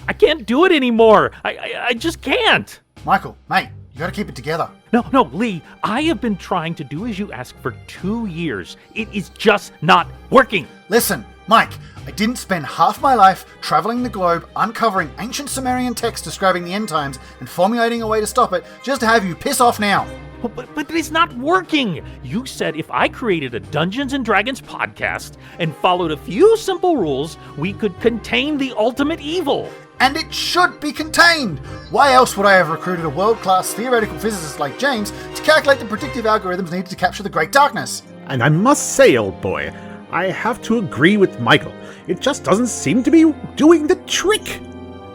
I can't do it anymore. I just can't. Michael, mate, you gotta keep it together. No, Lee, I have been trying to do as you ask for 2 years. It is just not working. Listen, Mike, I didn't spend half my life traveling the globe, uncovering ancient Sumerian texts describing the end times and formulating a way to stop it just to have you piss off now. But it's not working. You said if I created a Dungeons & Dragons podcast and followed a few simple rules, we could contain the ultimate evil. And it should be contained! Why else would I have recruited a world-class theoretical physicist like James to calculate the predictive algorithms needed to capture the Great Darkness? And I must say, old boy, I have to agree with Michael. It just doesn't seem to be doing the trick.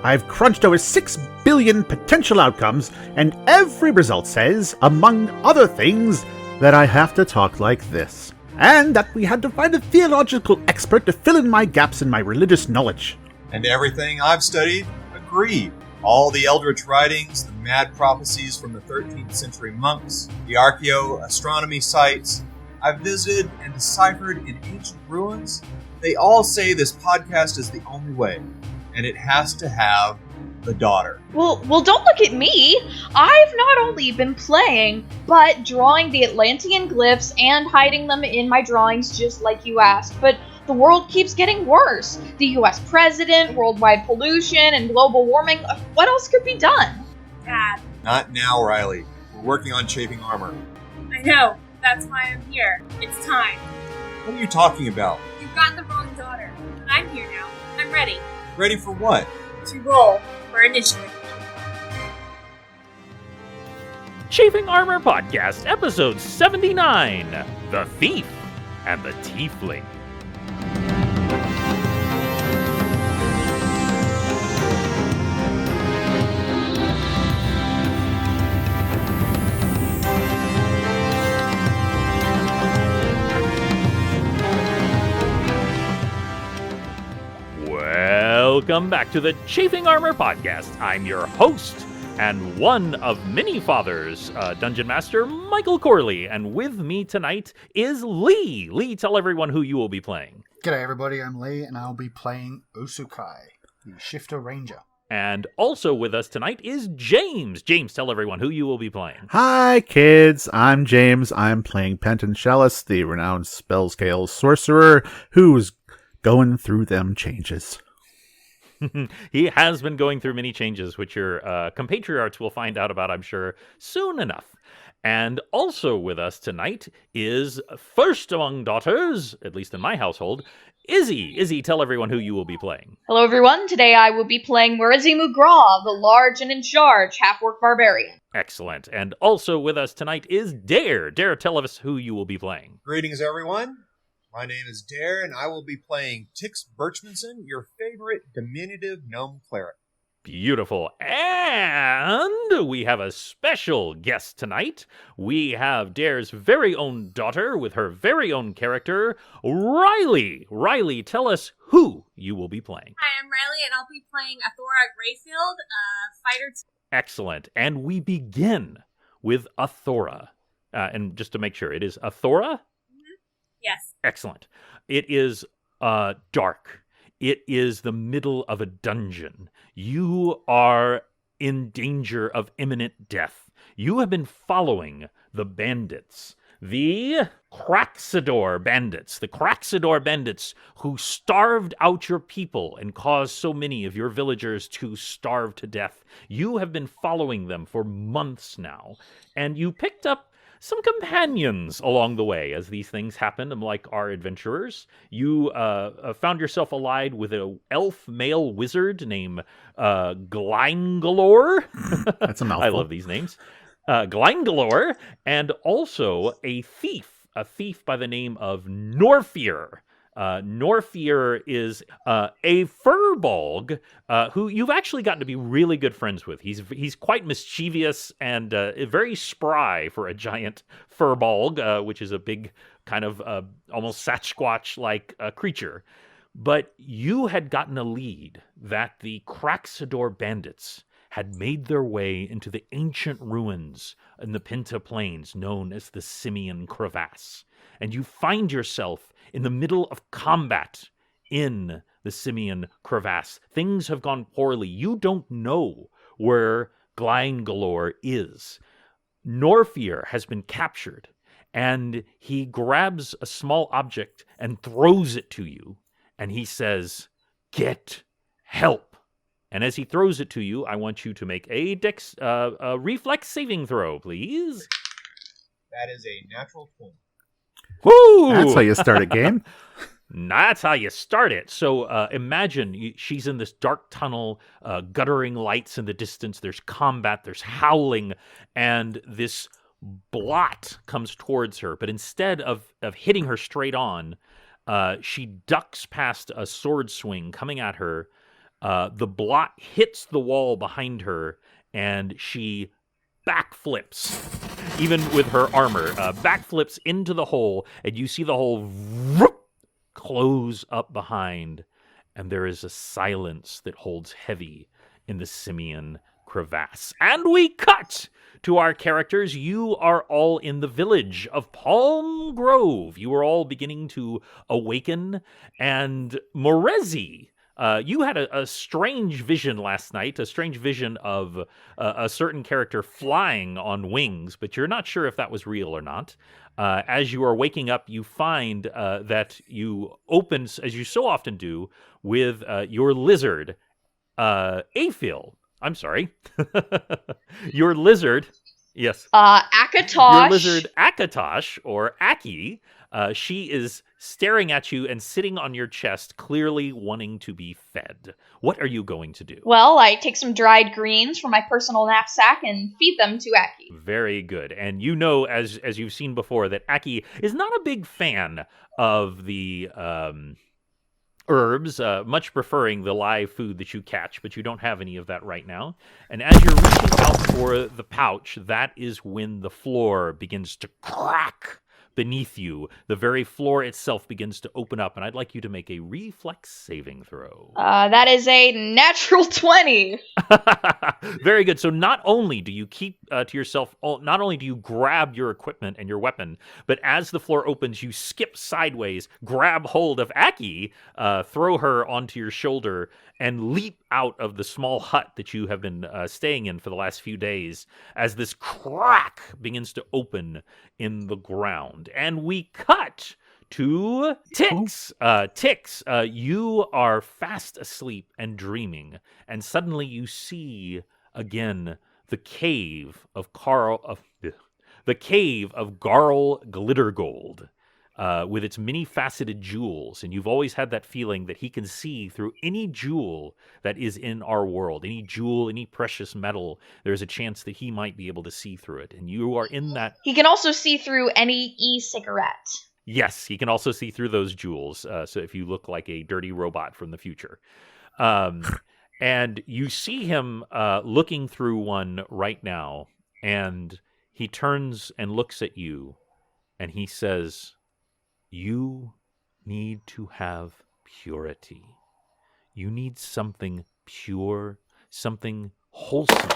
I've crunched over 6 billion potential outcomes, and every result says, among other things, that I have to talk like this. And that we had to find a theological expert to fill in my gaps in my religious knowledge. And everything I've studied, agreed. All the Eldritch writings, the mad prophecies from the 13th century monks, the archaeoastronomy sites I've visited and deciphered in ancient ruins, they all say this podcast is the only way, and it has to have the daughter. Well, don't look at me. I've not only been playing, but drawing the Atlantean glyphs and hiding them in my drawings just like you asked, but the world keeps getting worse. The US president, worldwide pollution, and global warming. What else could be done? Dad. Not now, Riley. We're working on Chafing armor. I know. That's why I'm here. It's time. What are you talking about? You've got the wrong daughter. But I'm here now. I'm ready. Ready for what? To roll for initiative. Chafing Armor Podcast, episode 79, The Thief and the Tiefling. Welcome back to the Chafing Armor Podcast. I'm your host and one of many fathers, Dungeon Master Michael Corley, and with me tonight is Lee. Lee, tell everyone who you will be playing. G'day everybody, I'm Lee and I'll be playing Usukai, the Shifter Ranger. And also with us tonight is James. James, tell everyone who you will be playing. Hi, kids. I'm James. I'm playing Penton Chalice, the renowned spell-scale sorcerer who's going through them changes. He has been going through many changes, which your compatriots will find out about, I'm sure, soon enough. And also with us tonight is, first among daughters, at least in my household, Izzy. Izzy, tell everyone who you will be playing. Hello everyone, today I will be playing Murizimu Gra, the large and in charge half-orc barbarian. Excellent. And also with us tonight is Dare. Dare, tell us who you will be playing. Greetings, everyone. My name is Dare, and I will be playing Tix Birchmanson, your favorite diminutive gnome cleric. Beautiful. And we have a special guest tonight. We have Dare's very own daughter with her very own character, Riley. Riley, tell us who you will be playing. Hi, I'm Riley, and I'll be playing Athora Greyfield, fighter. Excellent. And we begin with Athora. And just to make sure, it is Athora? Yes. Excellent. It is dark. It is the middle of a dungeon. You are in danger of imminent death. You have been following the bandits. The Craxidor bandits who starved out your people and caused so many of your villagers to starve to death. You have been following them for months now, and you picked up some companions along the way as these things happen, like our adventurers. You found yourself allied with an elf male wizard named Glingalore. That's a mouthful. I love these names. Glingalore, and also a thief by the name of Norfear. Norfear is a furbolg who you've actually gotten to be really good friends with. He's quite mischievous and very spry for a giant furbolg, which is a big kind of almost Sasquatch-like creature. But you had gotten a lead that the Craxidor bandits had made their way into the ancient ruins in the Pinta Plains known as the Simian Crevasse. And you find yourself in the middle of combat in the Simian crevasse. Things have gone poorly. You don't know where Gleingalore is. Norfear has been captured, and he grabs a small object and throws it to you, and he says, "Get help." And as he throws it to you, I want you to make a reflex saving throw, please. That is a natural 20. Woo! That's how you start a game. That's how you start it. So imagine she's in this dark tunnel, guttering lights in the distance. There's combat, there's howling, and this blot comes towards her. But instead of hitting her straight on, she ducks past a sword swing coming at her. The blot hits the wall behind her, and she backflips, even with her armor, backflips into the hole, and you see the hole close up behind, and there is a silence that holds heavy in the Simian crevasse. And we cut to our characters. You are all in the village of Palm Grove. You are all beginning to awaken, and Morezi, you had a strange vision last night, a strange vision of a certain character flying on wings, but you're not sure if that was real or not. As you are waking up, you find that you open, as you so often do, with your lizard, Aphil. I'm sorry. Your lizard, yes. Akatosh. Your lizard, Akatosh, or Aki, she is staring at you and sitting on your chest, clearly wanting to be fed. What are you going to do? Well, I take some dried greens from my personal knapsack and feed them to Aki. Very good. And you know, as you've seen before, that Aki is not a big fan of the herbs, much preferring the live food that you catch, but you don't have any of that right now. And as you're reaching out for the pouch, that is when the floor begins to crack beneath you. The very floor itself begins to open up, and I'd like you to make a reflex saving throw. That is a natural 20. Very good. So not only do you keep to yourself, not only do you grab your equipment and your weapon, but as the floor opens, you skip sideways, grab hold of Aki, throw her onto your shoulder, and leap out of the small hut that you have been staying in for the last few days as this crack begins to open in the ground. And we cut to Tix. Tix, you are fast asleep and dreaming, and suddenly you see again the cave of Garl Glittergold. With its many-faceted jewels, and you've always had that feeling that he can see through any jewel that is in our world, any jewel, any precious metal, there's a chance that he might be able to see through it, and you are in that... He can also see through any e-cigarette. Yes, he can also see through those jewels, so if you look like a dirty robot from the future. And you see him looking through one right now, and he turns and looks at you, and he says... You need to have purity. You need something pure, something wholesome,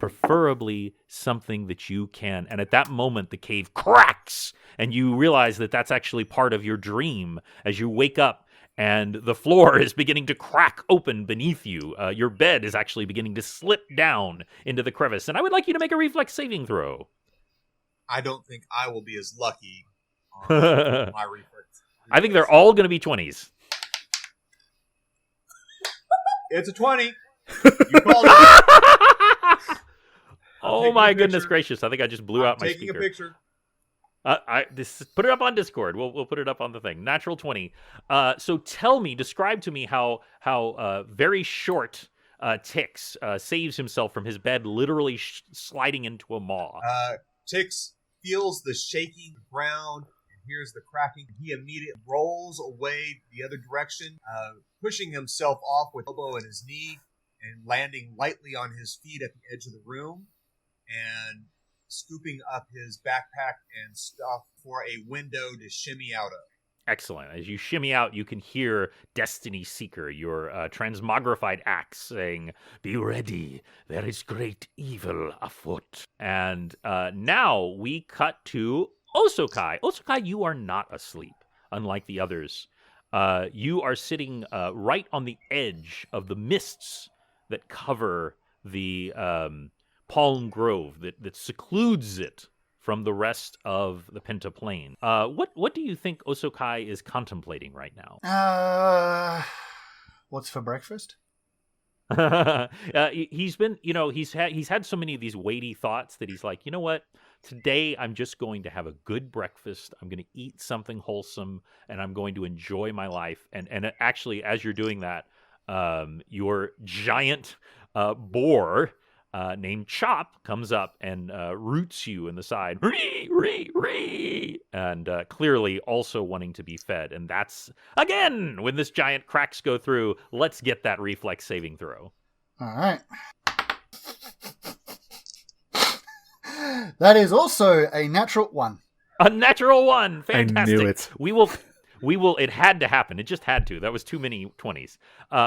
preferably something that you can. And at that moment, the cave cracks, and you realize that that's actually part of your dream as you wake up, and the floor is beginning to crack open beneath you. Your bed is actually beginning to slip down into the crevice. And I would like you to make a reflex saving throw. I don't think I will be as lucky on my reflex. I think they're all going to be 20s. It's a 20. You called it. Oh my goodness gracious! I think I just blew out my taking speaker. a picture. Put it up on Discord. We'll put it up on the thing. Natural 20. So describe to me how very short Tix saves himself from his bed, literally sliding into a maw. Tix feels the shaking ground and hears the cracking. He immediately rolls away the other direction, pushing himself off with elbow and his knee, and landing lightly on his feet at the edge of the room, and scooping up his backpack and stuff for a window to shimmy out of. Excellent. As you shimmy out, you can hear Destiny Seeker, your transmogrified axe, saying, "Be ready, there is great evil afoot." And now we cut to Osokai. Osokai, you are not asleep, unlike the others. You are sitting right on the edge of the mists that cover the palm grove that secludes it from the rest of the Penta Plain. What do you think Osokai is contemplating right now? What's for breakfast? He's been, he's had so many of these weighty thoughts that he's like, you know what? Today I'm just going to have a good breakfast. I'm going to eat something wholesome, and I'm going to enjoy my life. And actually, as you're doing that, your giant boar named Chop comes up and roots you in the side, ree, ree, ree, and clearly also wanting to be fed. And that's, again, when this giant cracks go through, let's get that reflex saving throw. All right. That is also a natural 1. A natural 1. Fantastic. I knew it. We will, it had to happen. It just had to. That was too many 20s.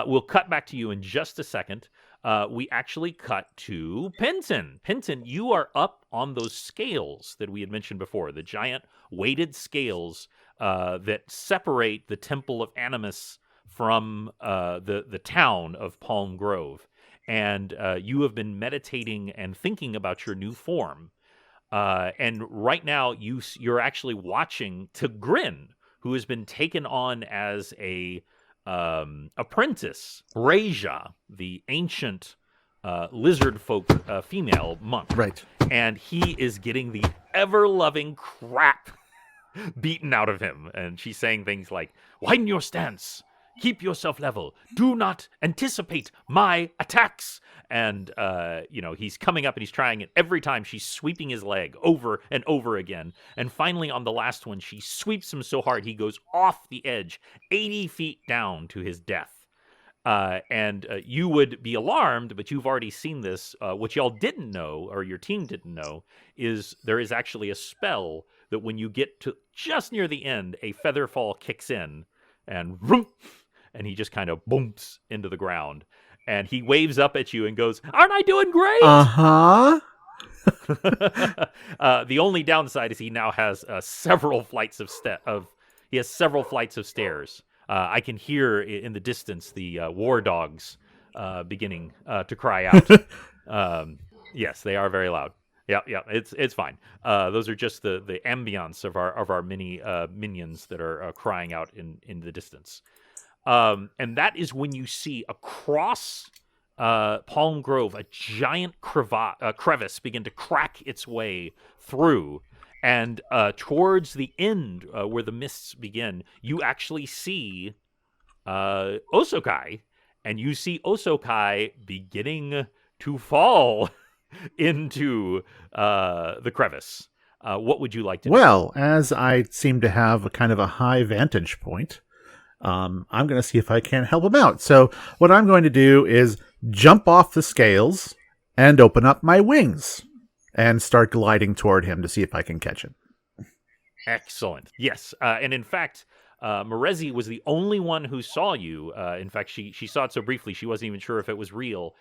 We'll cut back to you in just a second. We actually cut to Penton. Penton, you are up on those scales that we had mentioned before, the giant weighted scales that separate the Temple of Animus from the town of Palm Grove. And you have been meditating and thinking about your new form. And right now, you're actually watching Tigrin, who has been taken on as a apprentice, Reja, the ancient lizard folk female monk. Right. And he is getting the ever-loving crap beaten out of him. And she's saying things like, widen your stance, keep yourself level, do not anticipate my attacks. And, he's coming up and he's trying it. Every time she's sweeping his leg over and over again. And finally, on the last one, she sweeps him so hard he goes off the edge, 80 feet down to his death. And you would be alarmed, but you've already seen this. What y'all didn't know, or your team didn't know, is there is actually a spell that when you get to just near the end, a feather fall kicks in, and vroom, and he just kind of boomps into the ground. And he waves up at you and goes, "Aren't I doing great?" Uh-huh. The only downside is he now has several flights of stairs. I can hear in the distance the war dogs beginning to cry out. Yes, they are very loud. Yeah, it's fine. Those are just the ambience of our many minions that are crying out in the distance. And that is when you see across Palm Grove a giant crevice begin to crack its way through. And towards the end, where the mists begin, you actually see Osokai. And you see Osokai beginning to fall into the crevice. What would you like to do? Well, as I seem to have a kind of a high vantage point, I'm going to see if I can help him out. So what I'm going to do is jump off the scales and open up my wings and start gliding toward him to see if I can catch him. Excellent. Yes. And in fact, Morezi was the only one who saw you. In fact, she saw it so briefly, she wasn't even sure if it was real.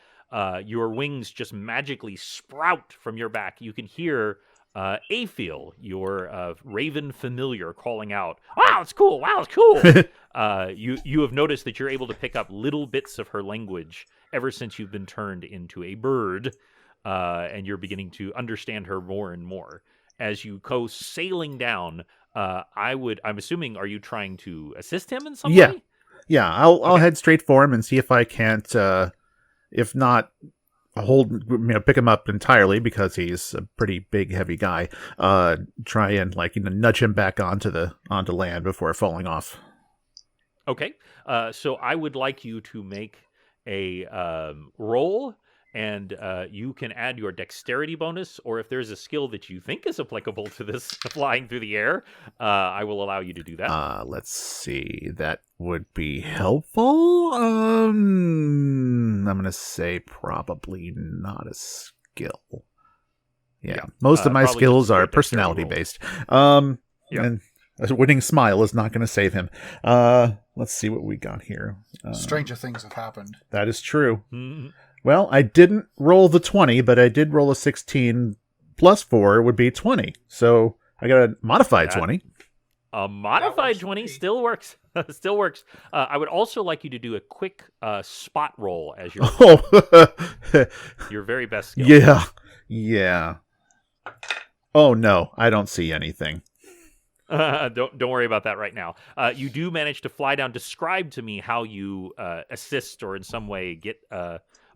Your wings just magically sprout from your back. You can hear Afiel, your raven familiar, calling out, "Wow, it's cool! Wow, it's cool!" You have noticed that you're able to pick up little bits of her language ever since you've been turned into a bird, and you're beginning to understand her more and more. As you go sailing down, I'm assuming, are you trying to assist him in some way? Yeah, I'll head straight for him and see if I can't, if not pick him up entirely because he's a pretty big, heavy guy. Try and nudge him back onto land before falling off. Okay, so I would like you to make a roll, and you can add your dexterity bonus, or if there's a skill that you think is applicable to this flying through the air, I will allow you to do that. Let's see. That would be helpful. I'm going to say probably not a skill. Yeah. Most of my skills are personality-based. And a winning smile is not going to save him. Let's see what we got here. Stranger things have happened. That is true. Mm-hmm. Well, I didn't roll the 20, but I did roll a 16 plus 4 would be 20. So I got a modified 20. A modified 20 still works. Still works. I would also like you to do a quick spot roll as Oh, your very best skill. yeah. Oh no, I don't see anything. Don't worry about that right now. You do manage to fly down. Describe to me how you assist or in some way get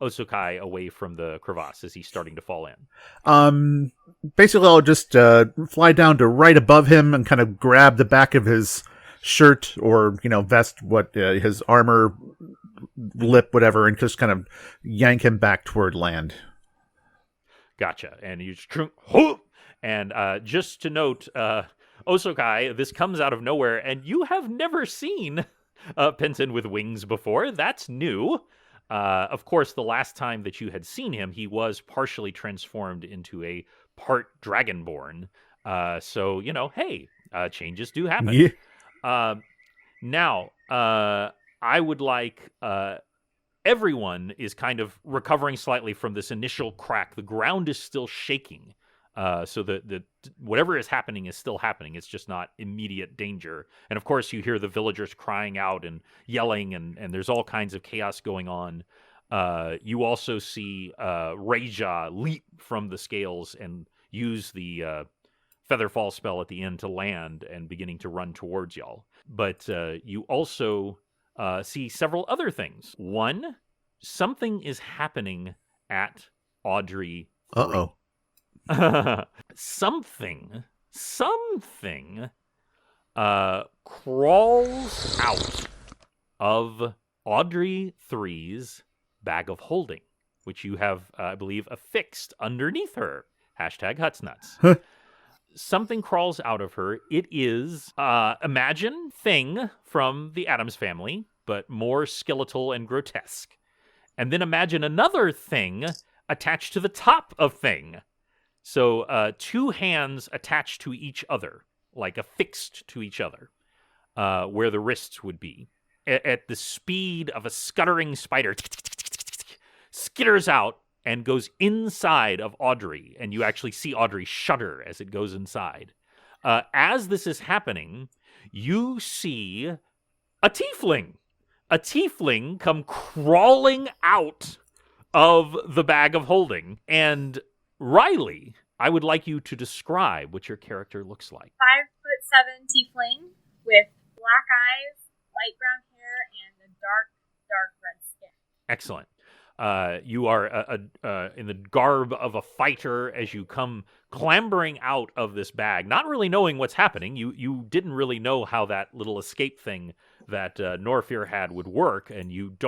Osokai away from the crevasse as he's starting to fall in. Basically, I'll just fly down to right above him and kind of grab the back of his shirt or vest, his armor, lip, whatever, and just kind of yank him back toward land. Gotcha. And you just and just to note, Osokai, this comes out of nowhere, and you have never seen Penton with wings before. That's new. Of course, the last time that you had seen him, he was partially transformed into a part dragonborn. So, hey, changes do happen. Yeah. Now, I would like everyone is kind of recovering slightly from this initial crack. The ground is still shaking. So the whatever is happening is still happening. It's just not immediate danger. And of course, you hear the villagers crying out and yelling, and there's all kinds of chaos going on. You also see Reija leap from the scales and use the Featherfall spell at the end to land and beginning to run towards y'all. But you also see several other things. One, something is happening at Audrey 3. Uh-oh. Something crawls out of Audrey 3's bag of holding, which you have, I believe, affixed underneath her. #Hutsnuts. Something crawls out of her. It is, imagine Thing from the Addams Family, but more skeletal and grotesque. And then imagine another Thing attached to the top of Thing. So two hands attached to each other, like affixed to each other, where the wrists would be. At the speed of a scuttering spider, skitters out and goes inside of Audrey, and you actually see Audrey shudder as it goes inside. As this is happening, you see a tiefling come crawling out of the bag of holding, and Riley, I would like you to describe what your character looks like. 5'7" tiefling with black eyes, light brown hair, and a dark red skin. Excellent. You are in the garb of a fighter as you come clambering out of this bag, not really knowing what's happening. You didn't really know how that little escape thing that Norfir had would work, and you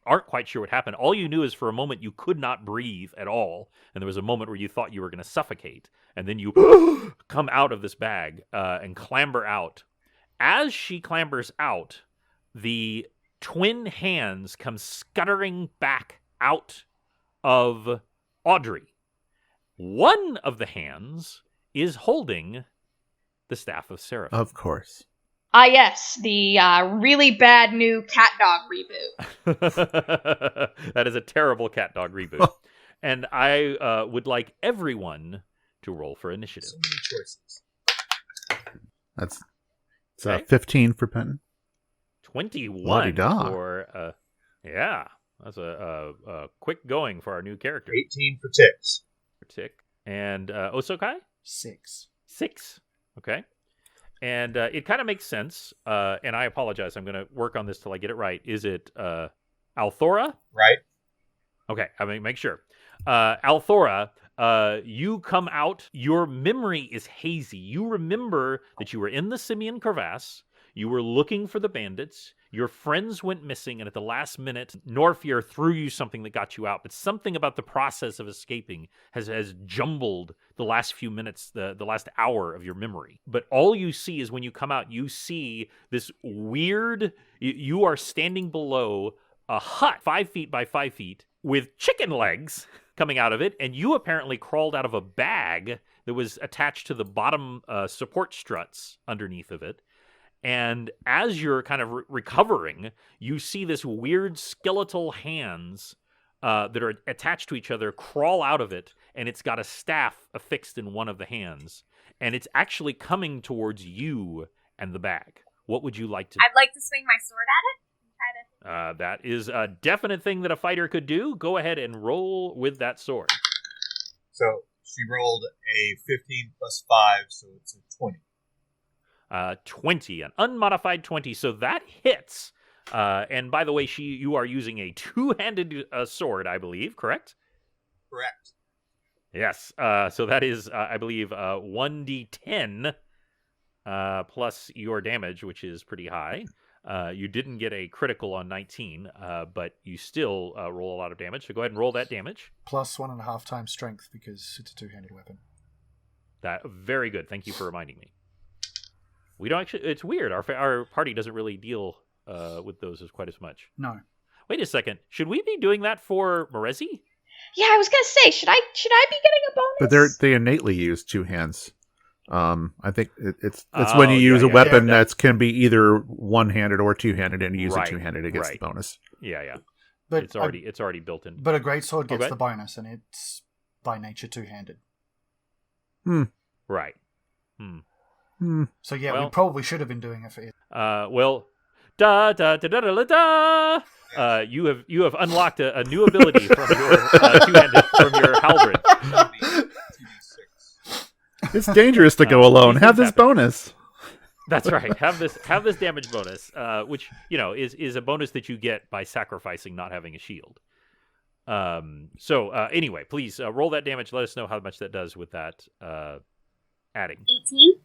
aren't quite sure what happened. All you knew is for a moment you could not breathe at all, and there was a moment where you thought you were going to suffocate, and then you come out of this bag and clamber out. As she clambers out, the twin hands come scuttering back out of Audrey. One of the hands is holding the Staff of Seraph. Of course. Ah, yes, the really bad new Cat Dog reboot. That is a terrible Cat Dog reboot. And I would like everyone to roll for initiative. So many choices. That's Okay. 15 for Penton. 21 La-di-da. for yeah. That's a quick going for our new character. 18 for ticks. Tick. And Osokai? 6. 6. Okay. And it kind of makes sense. And I apologize. I'm going to work on this till I get it right. Is it Althora? Right? Okay. I mean, make sure. Althora, you come out. Your memory is hazy. You remember that you were in the Simian crevasse. You were looking for the bandits. Your friends went missing, and at the last minute, Norfir threw you something that got you out. But something about the process of escaping has jumbled the last few minutes, the last hour of your memory. But all you see is when you come out, you see this weird... You are standing below a hut 5 feet by 5 feet with chicken legs coming out of it, and you apparently crawled out of a bag that was attached to the bottom support struts underneath of it. And as you're kind of recovering, you see this weird skeletal hands that are attached to each other crawl out of it, and it's got a staff affixed in one of the hands. And it's actually coming towards you and the bag. What would you like to I'd like to swing my sword at it. And try to... That is a definite thing that a fighter could do. Go ahead and roll with that sword. So she rolled a 15 plus 5, so it's a 20. 20, an unmodified 20. So that hits. And by the way, you are using a two-handed sword, I believe, correct? Correct. Yes. So that is, I believe, 1d10 plus your damage, which is pretty high. You didn't get a critical on 19, but you still roll a lot of damage. So go ahead and roll that damage. Plus 1.5 times strength because it's a two-handed weapon. That very good. Thank you for reminding me. We don't actually. It's weird. Our party doesn't really deal with those as quite as much. No. Wait a second. Should we be doing that for Morezi? Yeah, I was gonna say, should I be getting a bonus? But they innately use two hands. I think it's when you use a yeah, weapon yeah. that can be either one-handed or two-handed, and you use Right, it two-handed, it gets right. the bonus. Yeah. But It's already built in. But a greatsword gets Okay. the bonus, and it's by nature two-handed. Right. So yeah, Well- we probably should have been doing it for it. Well, da da da da da da. You have unlocked a new ability from your two-handed from your halberd. 2d6. It's dangerous to go alone. these Have things this happen. bonus. That's right. Have this damage bonus, which is a bonus that you get by sacrificing not having a shield. So anyway, please roll that damage. Let us know how much that does with that adding. 18?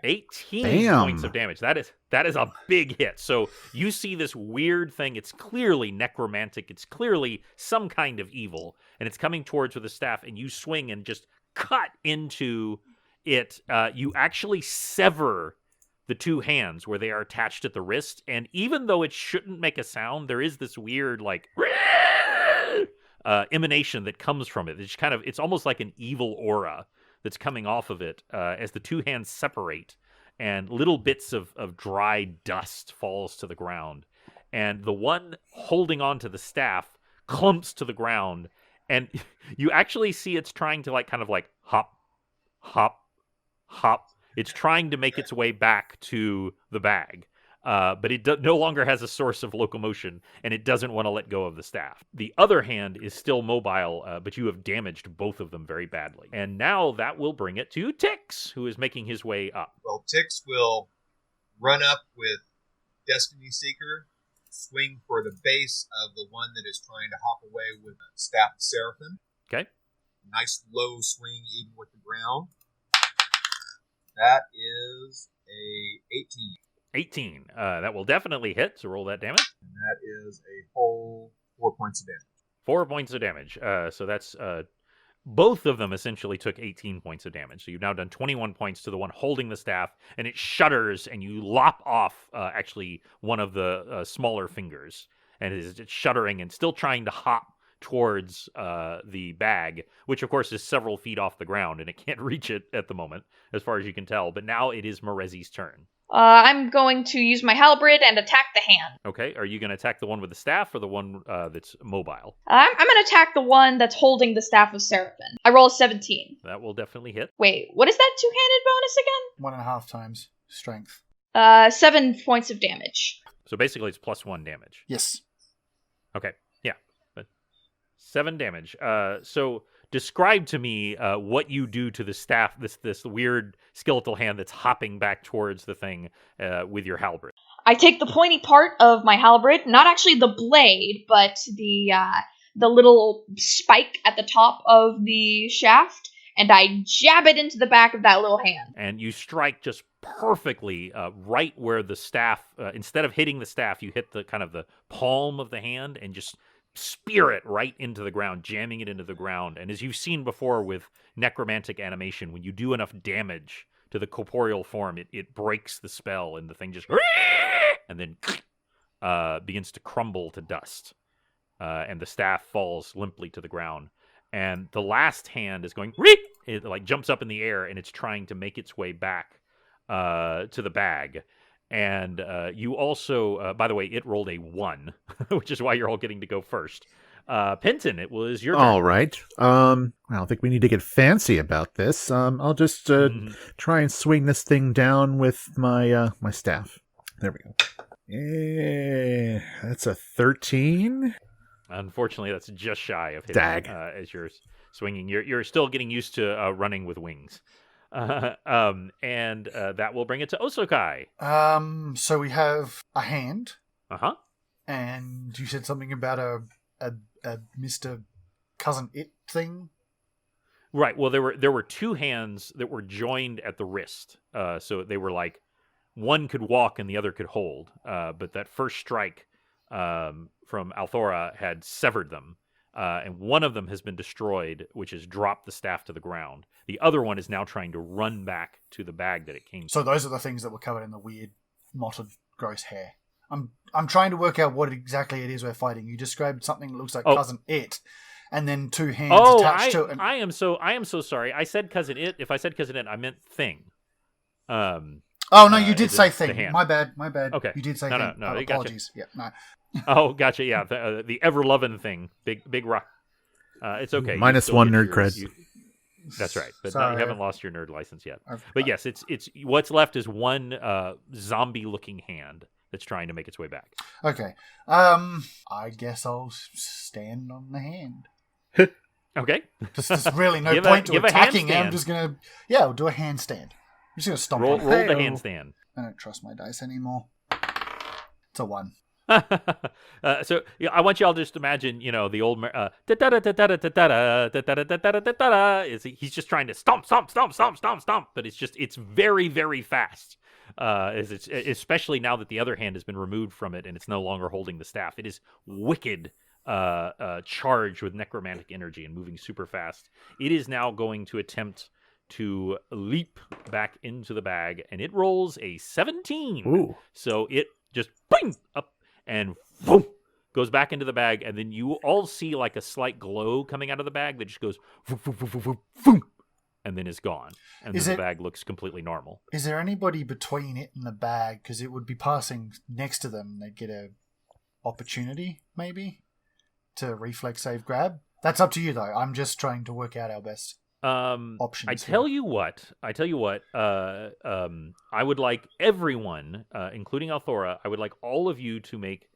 18 Damn. points of damage. That is a big hit. So you see this weird thing. It's clearly necromantic. It's clearly some kind of evil, and it's coming towards with a staff. And you swing and just cut into it. You actually sever the two hands where they are attached at the wrist. And even though it shouldn't make a sound, there is this weird like emanation that comes from it. It's almost like an evil aura that's coming off of it as the two hands separate, and little bits of dry dust falls to the ground. And the one holding on to the staff clumps to the ground, and you actually see it's trying to kind of hop, hop, hop. It's trying to make its way back to the bag. But it no longer has a source of locomotion, and it doesn't want to let go of the staff. The other hand is still mobile, but you have damaged both of them very badly. And now that will bring it to Tix, who is making his way up. Well, Tix will run up with Destiny Seeker, swing for the base of the one that is trying to hop away with a Staff of Seraphim. Okay. Nice low swing even with the ground. That is a 18. 18. That will definitely hit, so roll that damage. And that is a whole 4 points of damage. 4 points of damage. So that's... both of them essentially took 18 points of damage. So you've now done 21 points to the one holding the staff, and it shudders, and you lop off actually one of the smaller fingers. And it's shuddering and still trying to hop towards the bag, which of course is several feet off the ground, and it can't reach it at the moment, as far as you can tell. But now it is Morezi's turn. I'm going to use my halberd and attack the hand. Okay, are you going to attack the one with the staff or the one that's mobile? I'm going to attack the one that's holding the Staff of Seraphim. I roll a 17. That will definitely hit. Wait, what is that two-handed bonus 1.5 times strength. again? 7 points of damage. So basically it's +1 damage. Yes. Okay, yeah. But 7 damage. So describe to me what you do to the staff, this weird skeletal hand that's hopping back towards the thing with your halberd. I take the pointy part of my halberd, not actually the blade, but the little spike at the top of the shaft, and I jab it into the back of that little hand. And you strike just perfectly right where the staff, instead of hitting the staff, you hit the kind of the palm of the hand and just spear it right into the ground, jamming it into the ground. And as you've seen before with necromantic animation, when you do enough damage to the corporeal form, it breaks the spell, and the thing just and then begins to crumble to dust. And the staff falls limply to the ground. And the last hand is going, it jumps up in the air, and it's trying to make its way back to the bag. And you also, by the way, it rolled a 1, which is why you're all getting to go first. Penton, it was your turn. All right. I don't think we need to get fancy about this. I'll just try and swing this thing down with my my staff. There we go. Yeah, that's a 13. Unfortunately, that's just shy of hitting Dag. as you're swinging. You're still getting used to running with wings. And that will bring it to Osokai. So we have a hand, Uh-huh. and you said something about a Mr. Cousin It thing. Right. Well, there were two hands that were joined at the wrist. So they were like one could walk and the other could hold. But that first strike from Althora had severed them. And one of them has been destroyed, which has dropped the staff to the ground. The other one is now trying to run back to the bag that it came So to. those are the things that were covered in the weird, mottled, gross hair. I'm trying to work out what exactly it is we're fighting. You described something that looks like Cousin It, and then two hands attached to it. And... I am so sorry. I said Cousin It. If I said Cousin It, I meant Thing. Oh no, you did say the thing. hand. My bad. Okay. You did say No, thing. no, gotcha. Apologies. Yeah, no. Oh, gotcha. Yeah, the ever loving Thing, big rock. It's okay. Minus You one still nerd get cred. that's right, but Sorry. you haven't lost your nerd license yet. But yes, it's what's left is one zombie-looking hand that's trying to make its way back. Okay. I guess I'll stand on the hand. Okay. There's really no Give point to a attacking it. handstand. I'm just gonna, I'll do a handstand. I'm just gonna stomp roll on it. the Hey-o. handstand. I don't trust my dice anymore. It's a 1. So I want you all just imagine, the old he's just trying to stomp, but it's very, very fast. Especially now that the other hand has been removed from it and it's no longer holding the staff. It is wicked, charged with necromantic energy and moving super fast. It is now going to attempt to leap back into the bag, and it rolls a 17. Ooh. So it just bing up and boom, goes back into the bag, and then you all see like a slight glow coming out of the bag that just goes boom, boom, boom, boom, boom, boom, and then is gone. And then the bag looks completely normal. Is there anybody between it and the bag? Because it would be passing next to them. They'd get a opportunity, maybe, to reflex save grab. That's up to you, though. I'm just trying to work out our best options. I tell you what. I would like everyone, including Althora, I would like all of you to make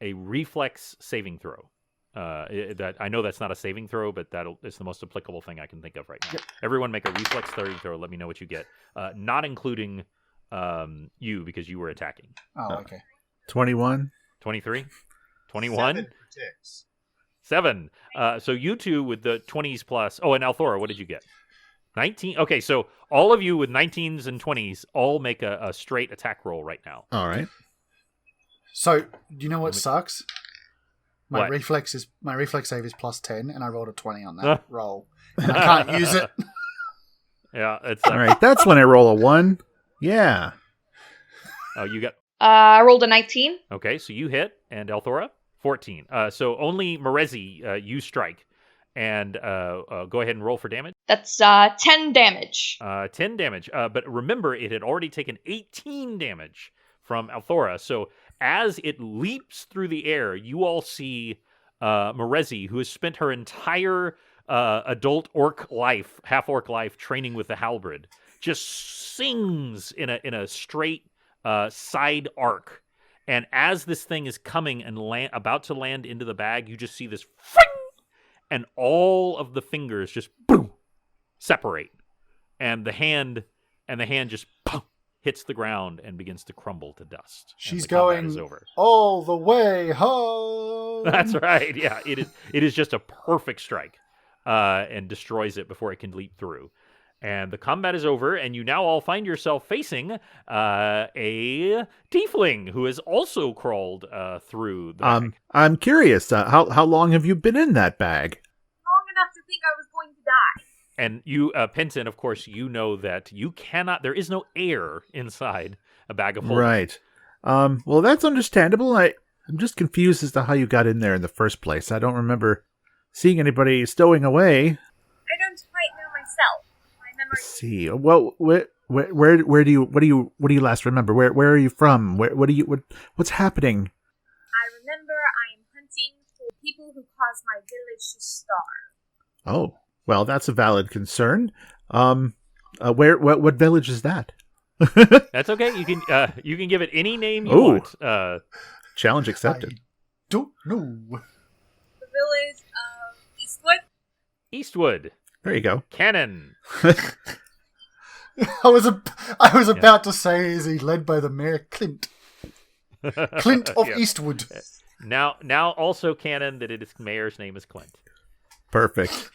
a reflex saving throw. That I know that's not a saving throw, but it's the most applicable thing I can think of right now. Yep. Everyone make a reflex saving throw. Let me know what you get. Not including you, because you were attacking. Oh, okay. 21. 23? 21? 7 protects. 7. So you two with the 20s plus. Oh, and Althora, what did you get? 19? Okay, so all of you with 19s and 20s all make a straight attack roll right now. All right. So, do you know what sucks? My What? reflex save is plus 10, and I rolled a 20 on that roll. And I can't use it. Yeah, it's All right. That's when I roll a 1. Yeah. Oh, you got... I rolled a 19. Okay, so you hit, and Althora? 14. So only Merezi, you strike. And go ahead and roll for damage. That's 10 damage. 10 damage. But remember, it had already taken 18 damage from Althora. So as it leaps through the air, you all see Merezi, who has spent her entire adult orc life, half-orc life, training with the halberd, just sings in a straight side arc. And as this thing is coming and about to land into the bag, you just see this fring, and all of the fingers just boom separate, and the hand just boom, hits the ground and begins to crumble to dust. She's and the combat going is over. all the way home. That's right. Yeah, it is just a perfect strike, and destroys it before it can leap through. And the combat is over, and you now all find yourself facing a tiefling who has also crawled through the bag. I'm curious. How long have you been in that bag? Long enough to think I was going to die. And you, Penton, of course, you know that you cannot. There is no air inside a bag of holding. Right. Well, that's understandable. I'm just confused as to how you got in there in the first place. I don't remember seeing anybody stowing away. I don't quite know myself. My memory. Let's see. Well, where do you last remember? Where are you from? What's happening? I remember I am hunting for people who caused my village to starve. Oh, well, that's a valid concern. What village is that? That's okay. You can give it any name you Ooh. want. Challenge accepted. I don't know. The village of Eastwood. Eastwood. There you go. Cannon. I was about to say, is he led by the mayor Clint? Clint of Yeah. Eastwood. Now also canon that its mayor's name is Clint. Perfect.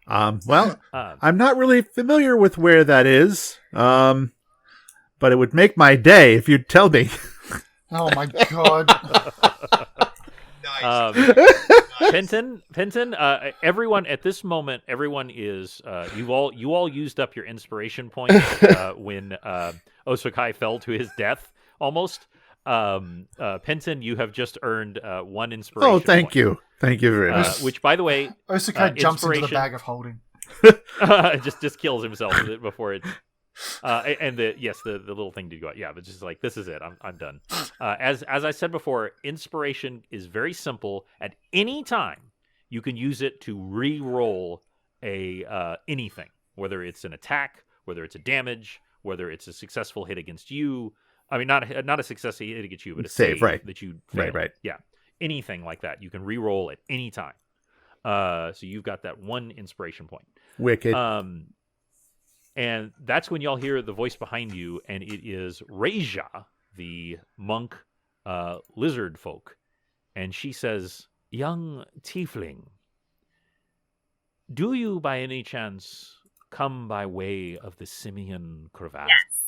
Well, Um, I'm not really familiar with where that is. But it would make my day if you'd tell me. Oh my god. Nice. Penton, everyone at this moment, everyone is you all used up your inspiration points when Osokai fell to his death almost. Penton, you have just earned one inspiration. Oh, thank point. you very much. Which, by the way, Osakai jumps into the inspiration- bag of holding. just kills himself with it before it. And the little thing did go out. Yeah, but just like, this is it. I'm done. As I said before, inspiration is very simple. At any time, you can use it to re-roll a anything, whether it's an attack, whether it's a damage, whether it's a successful hit against you. I mean, not a successful hit against you, but a save right. that you failed. Right. Yeah, anything like that, you can re-roll at any time. So you've got that one inspiration point. Wicked. And that's when y'all hear the voice behind you, and it is Reja, the monk lizard folk. And she says, "Young tiefling, do you by any chance come by way of the Simian crevasse?" Yes.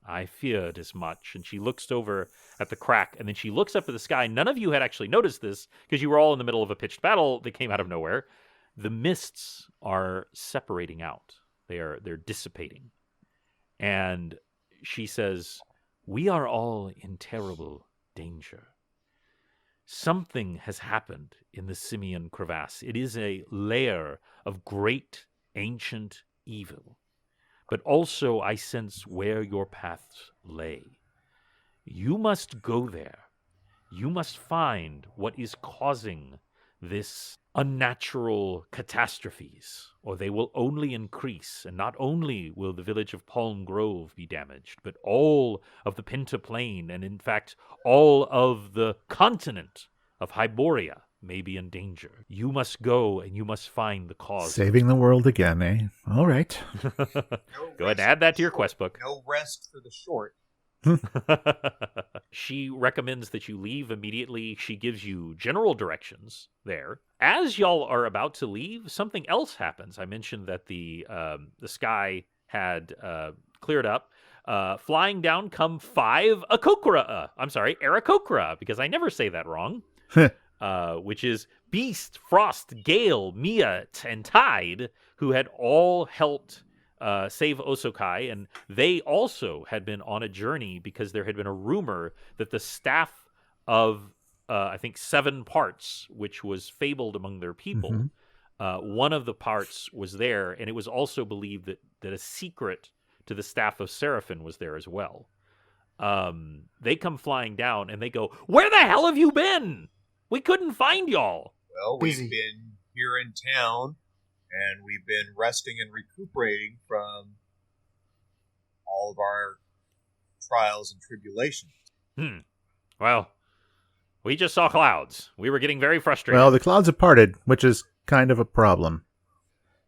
I feared as much. And she looks over at the crack, and then she looks up at the sky. None of you had actually noticed this, because you were all in the middle of a pitched battle that came out of nowhere. The mists are separating out. They're dissipating. And she says, "We are all in terrible danger. Something has happened in the Simian crevasse. It is a lair of great ancient evil. But also I sense where your paths lay. You must go there. You must find what is causing this unnatural catastrophes, or they will only increase, and not only will the village of Palm Grove be damaged, but all of the Pinta Plain, and in fact all of the continent of Hyboria may be in danger. You must go and you must find the cause." Saving the world again, eh? All right. No Go ahead and rest add that for to your the quest short. book. No rest for the short. She recommends that you leave immediately. She gives you general directions there. As y'all are about to leave, something else happens. I mentioned that the sky had cleared up. Flying down come 5 Aarakocra, because I never say that wrong. Which is Beast, Frost, Gale, Miat, and Tide, who had all helped save Osokai, and they also had been on a journey because there had been a rumor that the staff of, I think, 7 parts, which was fabled among their people, one of the parts was there, and it was also believed that a secret to the staff of Seraphim was there as well. They come flying down, and they go, "Where the hell have you been? We couldn't find y'all." Well, Busy. we've been here in town, and we've been resting and recuperating from all of our trials and tribulations. Well, we just saw clouds. We were getting very frustrated. Well, the clouds have parted, which is kind of a problem.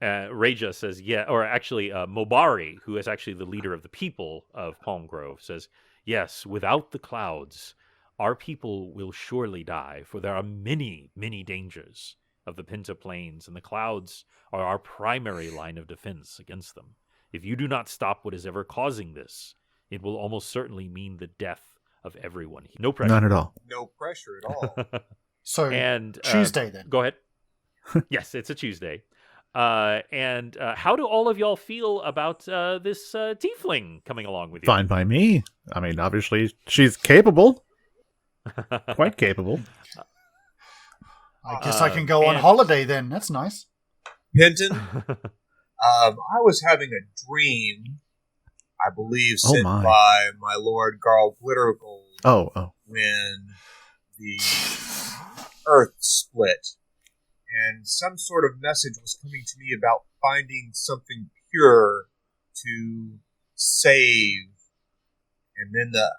Reja says, yeah, or actually Mobari, who is actually the leader of the people of Palm Grove, says, "Yes, without the clouds, our people will surely die, for there are many, many dangers of the Pinta Plains, and the clouds are our primary line of defense against them. If you do not stop what is ever causing this, it will almost certainly mean the death of everyone. No pressure." None at all. No pressure at all. So, And Tuesday then. Go ahead. Yes, it's a Tuesday. And how do all of y'all feel about this tiefling coming along with you? Fine by me. I mean, obviously, she's capable. Quite capable. I guess I can go on and- holiday then. That's nice. Penton, I was having a dream, I believe, Oh, sent my. by my lord Garl Glittergold Oh. when the earth split, and some sort of message was coming to me about finding something pure to save. And then the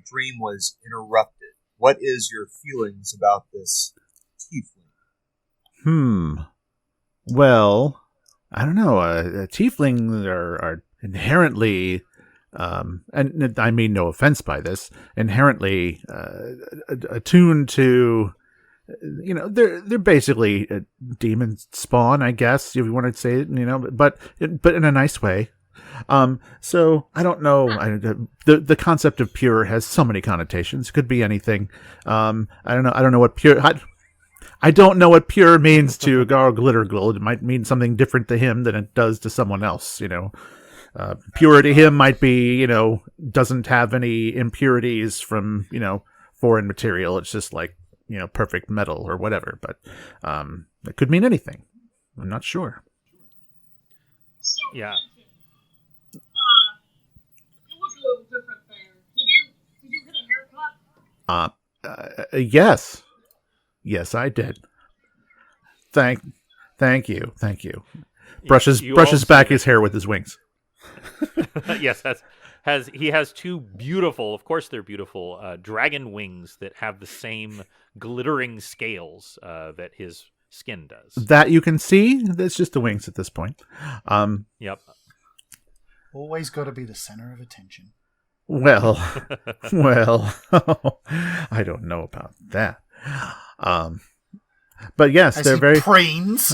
dream was interrupted. What is your feelings about this tiefling? Well, I don't know. Tieflings are inherently, and I mean no offense by this, inherently attuned to, they're basically a demon spawn, I guess, if you want to say it, but in a nice way. So I don't know. The concept of pure has so many connotations. It could be anything. I don't know. I don't know what pure. I don't know what pure means to Gar Glittergold. It might mean something different to him than it does to someone else. Pure to him might be, doesn't have any impurities from, foreign material. It's just like, perfect metal or whatever. But it could mean anything. I'm not sure. Yeah. It was a little different there. Did you get a haircut? Yes. Yes, I did. Thank you. Brushes back his hair with his wings. Yes, he has two beautiful, of course they're beautiful, dragon wings that have the same glittering scales that his skin does. That you can see. It's just the wings at this point. Yep. Always got to be the center of attention. Well, I don't know about that. But yes, they're very preens.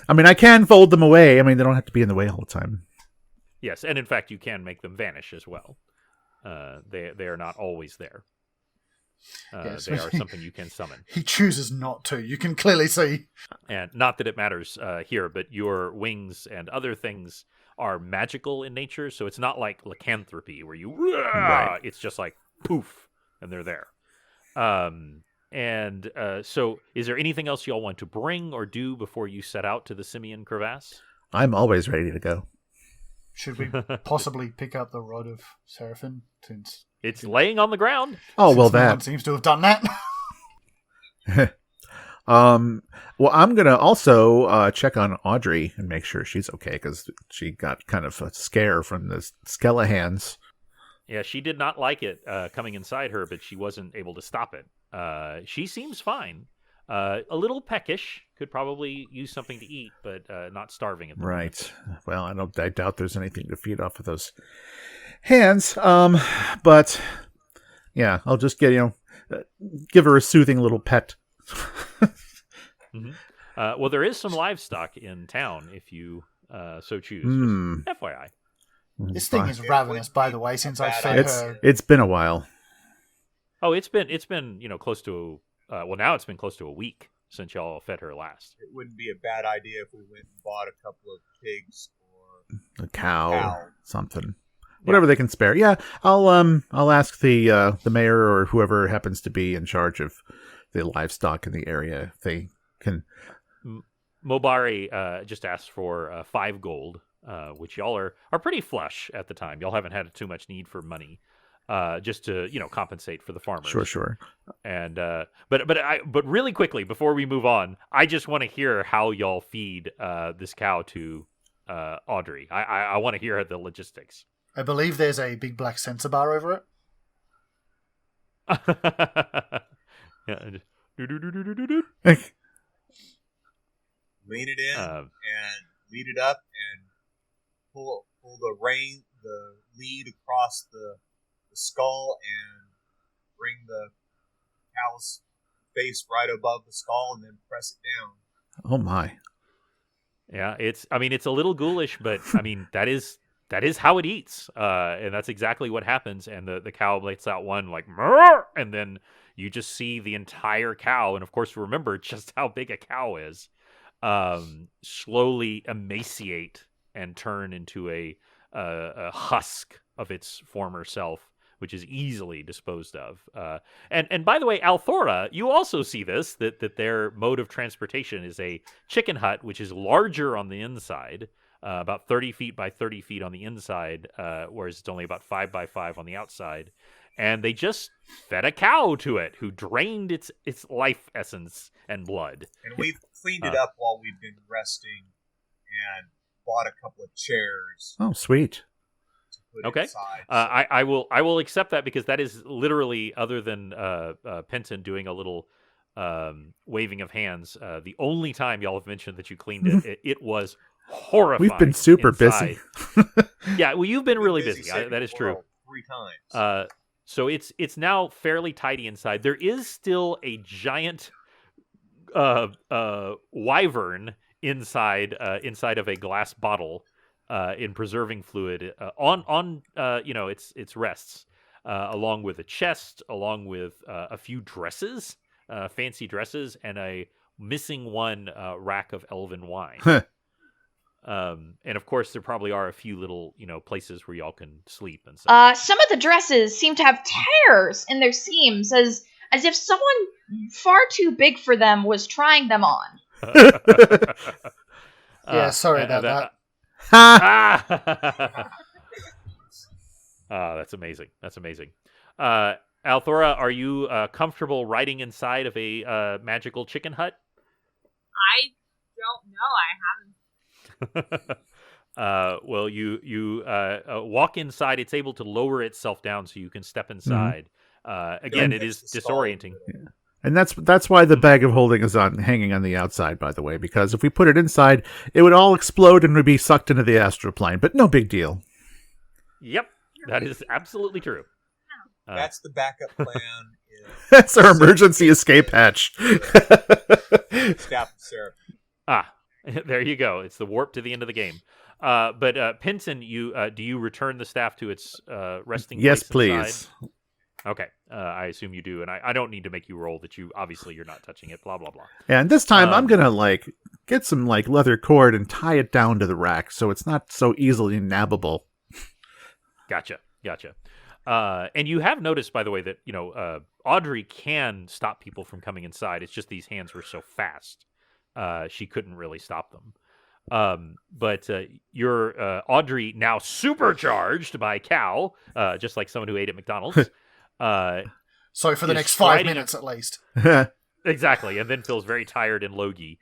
I mean, I can fold them away. I mean, they don't have to be in the way all the time. Yes, and in fact, you can make them vanish as well. They are not always there. Yes. They are something you can summon. He chooses not to. You can clearly see. And not that it matters here, but your wings and other things are magical in nature, so it's not like lycanthropy where you... Right. It's just like, poof, and they're there. So is there anything else y'all want to bring or do before you set out to the Simian Crevasse? I'm always ready to go. Should we possibly pick up the Rod of Seraphim since it's laying on the ground? Oh, well, no that one seems to have done that. Well, I'm gonna also check on Audrey and make sure she's okay because she got kind of a scare from the Skelehans. Yeah, she did not like it coming inside her, but she wasn't able to stop it. She seems fine. A little peckish. Could probably use something to eat, but not starving at the moment. Right. Well, I doubt there's anything to feed off of those hands. But yeah, I'll just give her a soothing little pet. Mm-hmm. Well, there is some livestock in town if you so choose. Just FYI. This thing is ravenous, by the way, since I fed her. It's been a while. Oh, it's been close to now it's been close to a week since y'all fed her last. It wouldn't be a bad idea if we went and bought a couple of pigs or a cow. Something. Whatever they can spare. Yeah, I'll ask the mayor or whoever happens to be in charge of the livestock in the area if they can. Mobari just asked for 5 gold, which y'all are pretty flush at the time. Y'all haven't had too much need for money, just to compensate for the farmers. Sure. And but really quickly before we move on, I just want to hear how y'all feed this cow to Audrey. I want to hear the logistics. I believe there's a big black sensor bar over it. Yeah. Lean it in and lead it up and pull the lead across the skull and bring the cow's face right above the skull and then press it down. Oh my. Yeah, it's a little ghoulish, but I mean that is how it eats, and that's exactly what happens. And the cow lets out one like, and then you just see the entire cow, and of course remember just how big a cow is, slowly emaciate and turn into a husk of its former self, which is easily disposed of. And by the way, Althora, you also see this, that their mode of transportation is a chicken hut, which is larger on the inside, about 30 feet by 30 feet on the inside, whereas it's only about 5 by 5 on the outside. and they just fed a cow to it, who drained its life essence and blood. And we've cleaned it up while we've been resting, and bought a couple of chairs. Oh, sweet. To put Okay. inside. I will accept that, because that is literally, other than Penton doing a little waving of hands, the only time y'all have mentioned that you cleaned it. It was horrifying. We've been super inside. busy. Yeah, well, you've been really busy. saving That is the true. world 3 times. So it's now fairly tidy inside. There is still a giant wyvern inside of a glass bottle in preserving fluid on its rests, along with a chest, along with a few dresses, fancy dresses, and a missing one rack of elven wine. And of course, there probably are a few little, places where y'all can sleep and stuff. Some of the dresses seem to have tears in their seams, as if someone far too big for them was trying them on. Yeah, sorry about that. That's amazing. That's amazing. Althora, are you comfortable riding inside of a magical chicken hut? I don't know. I haven't. Well, you walk inside. It's able to lower itself down so you can step inside. Again, it is disorienting. Yeah. And that's why the bag of holding is hanging on the outside, by the way, because if we put it inside, it would all explode and would be sucked into the astral plane. But no big deal. Yep, that is absolutely true. That's the backup plan. That's our emergency escape hatch. Staff of syrup. There you go. It's the warp to the end of the game. But Pinson, do you return the staff to its resting Yes, place please. inside? Okay, I assume you do, and I don't need to make you roll that. You're not touching it. Blah blah blah. Yeah, and this time I'm gonna get some leather cord and tie it down to the rack so it's not so easily nabbable. Gotcha. And you have noticed, by the way, that Audrey can stop people from coming inside. It's just these hands were so fast, she couldn't really stop them. But your Audrey, now supercharged by Cal, just like someone who ate at McDonald's. So for the next 5 minutes at least. Exactly, and then feels very tired and logy.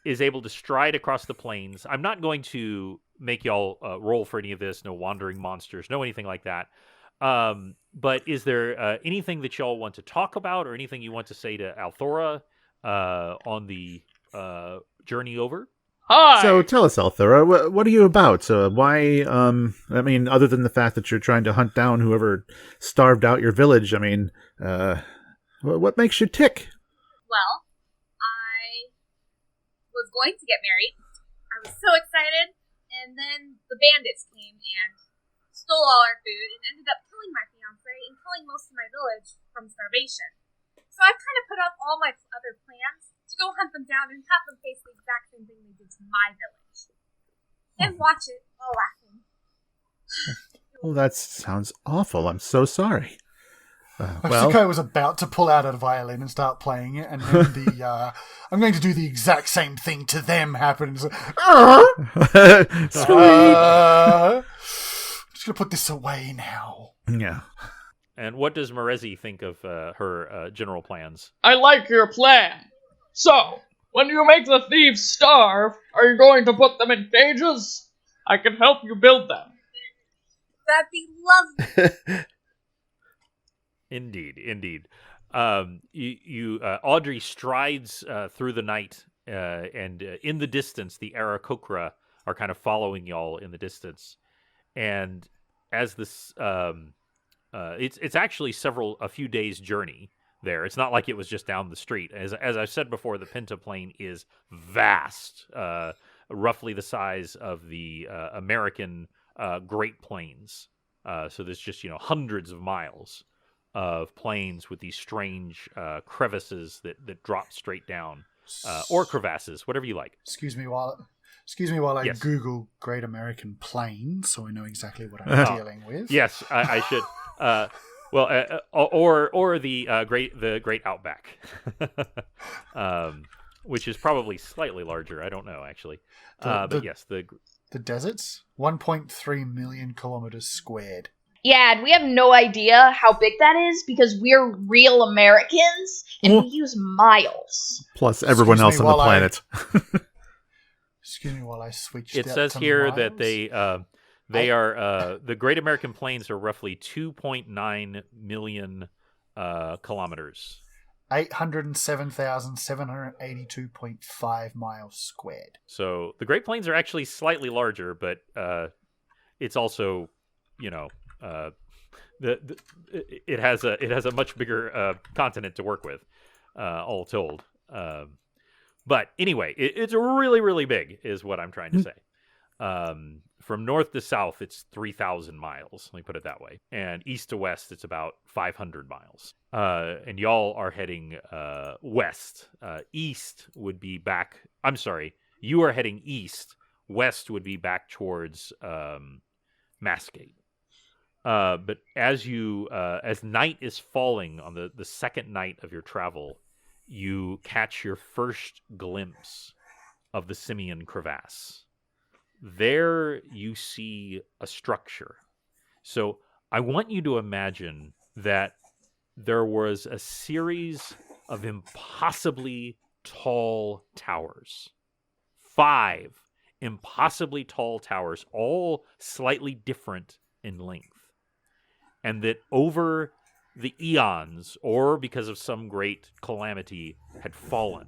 Is able to stride across the plains. I'm not going to make y'all roll for any of this. No wandering monsters, no anything like that. But is there anything that y'all want to talk about, or anything you want to say to Althora on the journey over? Hi! So tell us, Althora, what are you about? Why, other than the fact that you're trying to hunt down whoever starved out your village, what makes you tick? Well, I was going to get married. I was so excited, and then the bandits came and stole all our food and ended up killing my fiance and killing most of my village from starvation. So I've kind of put up all my other plans to go hunt them down and have them face the exact same thing they did to my village. And watch it while laughing. Well, that sounds awful. I'm so sorry. I think I was about to pull out a violin and start playing it, and then I'm going to do the exact same thing to them happen. Sweet. I'm just going to put this away now. Yeah. And what does Marezi think of her general plans? I like your plan. So, when you make the thieves starve, are you going to put them in cages? I can help you build them. That'd be lovely. Indeed. Audrey strides through the night, and in the distance, the Aarakocra are kind of following y'all in the distance. And as this, it's actually a few days' journey there. It's not like it was just down the street. As I've said before, the Pinta Plain is vast, roughly the size of the American Great Plains. So there's just hundreds of miles of plains with these strange crevices that drop straight down, or crevasses, whatever you like. Excuse me while I Yes. Google Great American Plain, so I know exactly what I'm dealing with. Yes, I should. Or the Great Outback, which is probably slightly larger. I don't know actually, but yes, the deserts, 1.3 million kilometers squared. Yeah, and we have no idea how big that is because we're real Americans and we use miles. Plus everyone Excuse else me on the while I- planet. Excuse me while I switched. It that says to here miles. that they are the Great American Plains are roughly 2.9 million kilometers. 807,782.5 miles squared. So the Great Plains are actually slightly larger, but it's also, it has a much bigger continent to work with, all told. But anyway, it's really, really big, is what I'm trying to say. From north to south, it's 3,000 miles. Let me put it that way. And east to west, it's about 500 miles. And y'all are heading west. East would be back. I'm sorry. You are heading east. West would be back towards Mascate. But as night is falling on the second night of your travel, you catch your first glimpse of the Simian crevasse. There you see a structure. So I want you to imagine that there was a series of impossibly tall towers. 5 impossibly tall towers, all slightly different in length. And that over the eons, or because of some great calamity, had fallen.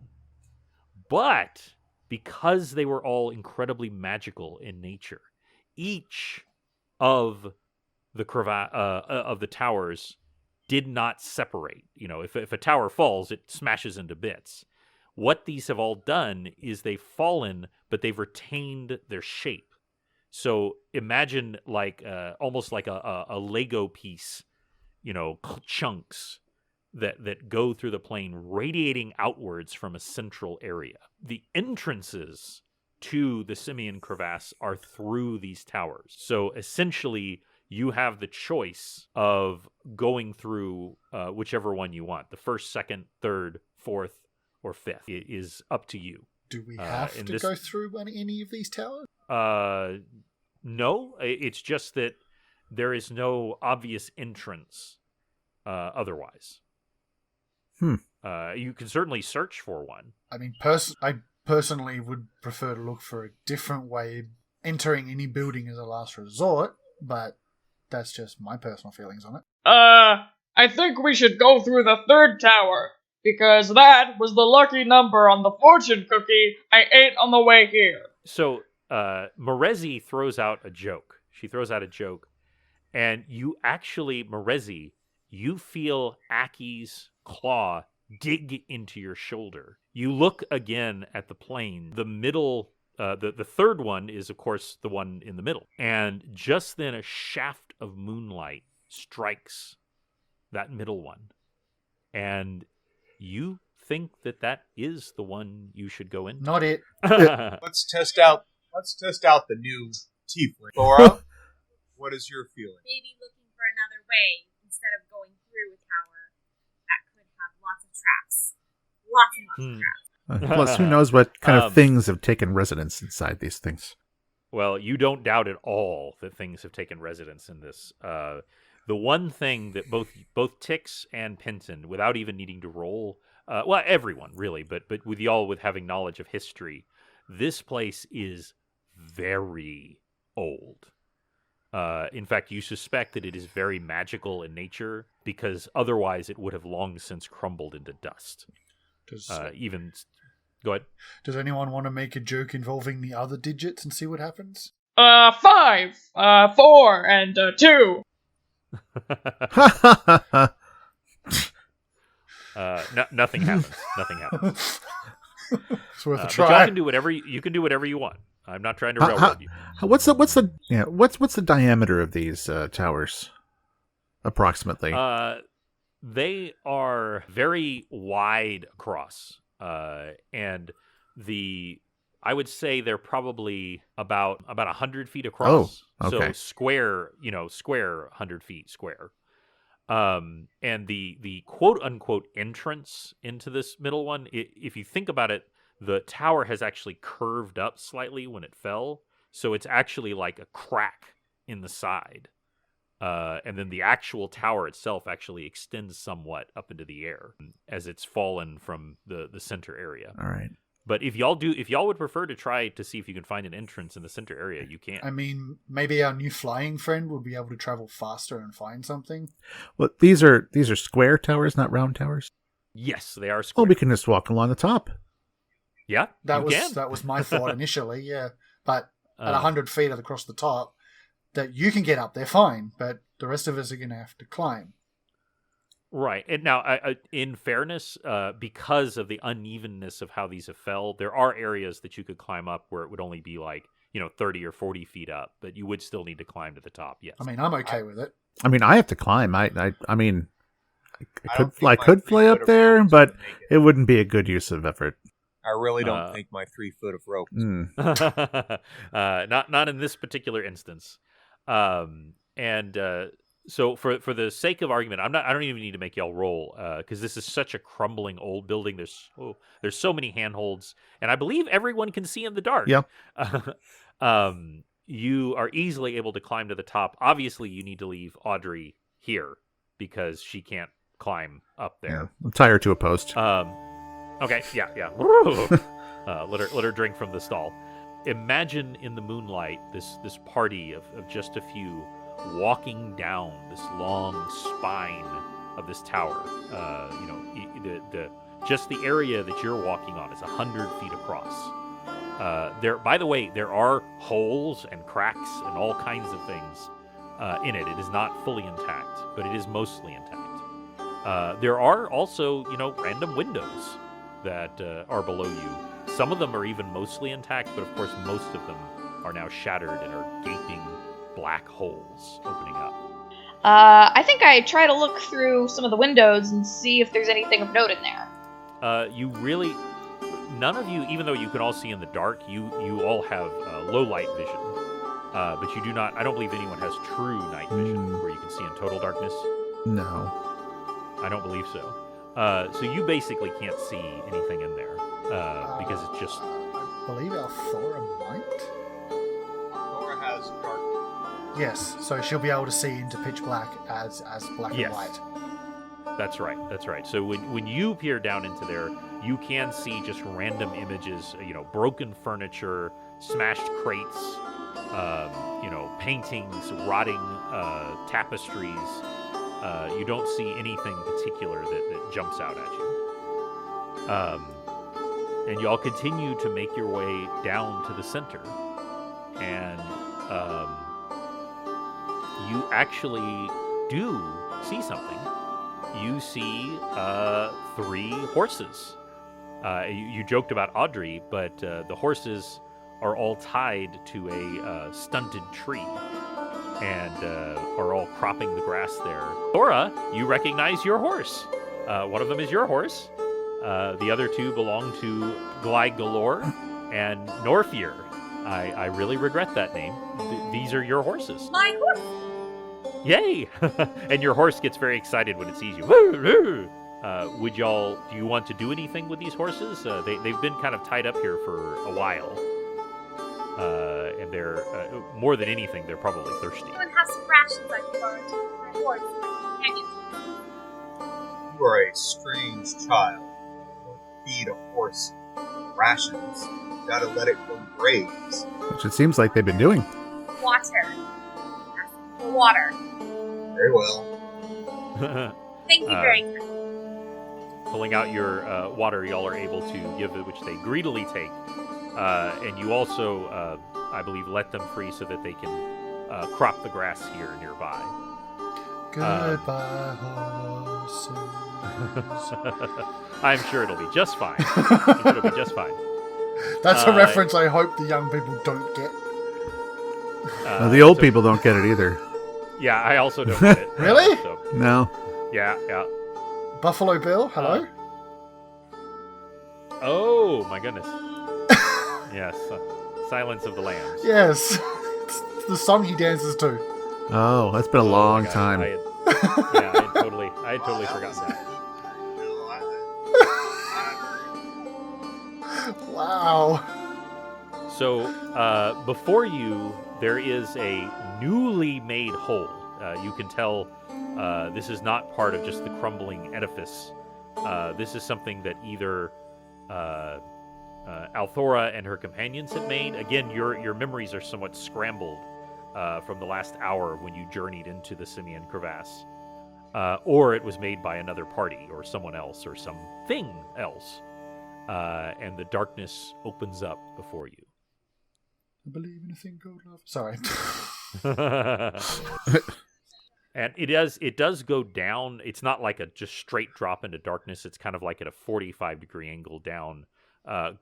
But because they were all incredibly magical in nature, each of the of the towers did not separate. If a tower falls, it smashes into bits. What these have all done is they've fallen, but they've retained their shape. So imagine almost like a Lego piece, chunks that go through the plane, radiating outwards from a central area. The entrances to the Simian crevasse are through these towers. So essentially, you have the choice of going through whichever one you want. The first, second, third, fourth, or fifth. It is up to you. Do we have to go through any of these towers? No, it's just that there is no obvious entrance otherwise. You can certainly search for one. I mean, I personally would prefer to look for a different way entering any building as a last resort, but that's just my personal feelings on it. I think we should go through the third tower, because that was the lucky number on the fortune cookie I ate on the way here. So, Morezi throws out a joke. She throws out a joke, and you actually, Morezi, you feel Aki's claw dig into your shoulder. You look again at the plane. The middle, the third one is, of course, the one in the middle. And just then a shaft of moonlight strikes that middle one. And you think that is the one you should go into. Not it. Let's test out the new tiefling. Thora, what is your feeling? Maybe looking for another way instead of going through a tower that could have lots of traps. Lots and lots of traps. Plus, who knows what kind of things have taken residence inside these things. Well, you don't doubt at all that things have taken residence in this. The one thing that both Tix and Penton, without even needing to roll, everyone really, but with y'all with having knowledge of history, this place is very old. In fact, you suspect that it is very magical in nature, because otherwise it would have long since crumbled into dust. Go ahead. Does anyone want to make a joke involving the other digits and see what happens? 5, 4, and 2. Nothing happens. Nothing happens. It's worth a But try. y'all can do whatever you can do whatever you want. I'm not trying to railroad you. What's the diameter of these towers, approximately? They are very wide across, and I would say they're probably about 100 feet across. Oh, okay. So square 100 feet square. And the quote unquote entrance into this middle one, if you think about it, the tower has actually curved up slightly when it fell, so it's actually like a crack in the side. And then the actual tower itself actually extends somewhat up into the air as it's fallen from the center area. All right. But if y'all would prefer to try to see if you can find an entrance in the center area, you can. I mean, maybe our new flying friend will be able to travel faster and find something. Well, these are square towers, not round towers. Yes, they are square. Well, we can just walk along the top. Yeah, That you can. was my thought initially, yeah. But at 100 feet across the top, that you can get up there fine, but the rest of us are going to have to climb. Right. And now, in fairness, because of the unevenness of how these have fell, there are areas that you could climb up where it would only be 30 or 40 feet up, but you would still need to climb to the top. Yes. I mean, I'm okay with it. I mean, I have to climb. I mean, I I don't think could my fly 3 up foot of there, rope is but gonna make it wouldn't be a good use of effort. I really don't think my 3 foot of rope is Not in this particular instance. So for the sake of argument, I don't even need to make y'all roll because this is such a crumbling old building. There's so many handholds, and I believe everyone can see in the dark. Yep. You are easily able to climb to the top. Obviously, you need to leave Audrey here because she can't climb up there. Yeah. I'll tie her to a post. Okay, yeah. Let her drink from the stall. Imagine in the moonlight this party of just a few walking down this long spine of this tower. Just the area that you're walking on is 100 feet across. By the way, there are holes and cracks and all kinds of things in it. It is not fully intact, but it is mostly intact. There are also, random windows that are below you. Some of them are even mostly intact, but of course most of them are now shattered and are gaping black holes opening up. I think I try to look through some of the windows and see if there's anything of note in there. None of you, even though you can all see in the dark, you all have low light vision. But you do not, I don't believe anyone has true night vision where you can see in total darkness. No. I don't believe so. So you basically can't see anything in there because it's just... I believe our Thora might? Thora has dark. Yes, so she'll be able to see into pitch black as black Yes. and white. That's right. So when you peer down into there, you can see just random images, broken furniture, smashed crates, paintings, rotting tapestries. You don't see anything particular that jumps out at you. And y'all continue to make your way down to the center. And you actually do see something. You see 3 horses. You joked about Audrey, but the horses are all tied to a stunted tree and are all cropping the grass there. Thora, you recognize your horse. One of them is your horse. The other 2 belong to Glide Galore and Norfier. I really regret that name. These are your horses. My horse. Yay! And your horse gets very excited when it sees you. Do you want to do anything with these horses? They've been kind of tied up here for a while. And they're, more than anything, they're probably thirsty. Anyone has some rations I can borrow to my horse and my companion. You are a strange child. Don't feed a horse rations. You gotta let it go graze. Which it seems like they've been doing. Water. For water. Very well. Thank you very much. Pulling out your water, y'all are able to give it, which they greedily take. And you also, I believe, let them free so that they can crop the grass here nearby. Goodbye, horses. I'm sure it'll be just fine. That's a reference I hope the young people don't get. The old people don't get it either. Yeah, I also don't get it. Really? No. Yeah. Buffalo Bill, hello? Oh, my goodness. Yes. Silence of the Lambs. Yes. It's the song he dances to. Oh, that's been a long time. I had totally forgotten that. Wow. So, before you, there is a newly made hole. You can tell this is not part of just the crumbling edifice. This is something that either Althora and her companions had made. Again, your memories are somewhat scrambled from the last hour when you journeyed into the Simian crevasse. Or it was made by another party or someone else or something else. And the darkness opens up before you. I believe in a thing called love. Sorry. And it does go down. It's not like a just straight drop into darkness. It's kind of like at a 45-degree angle down,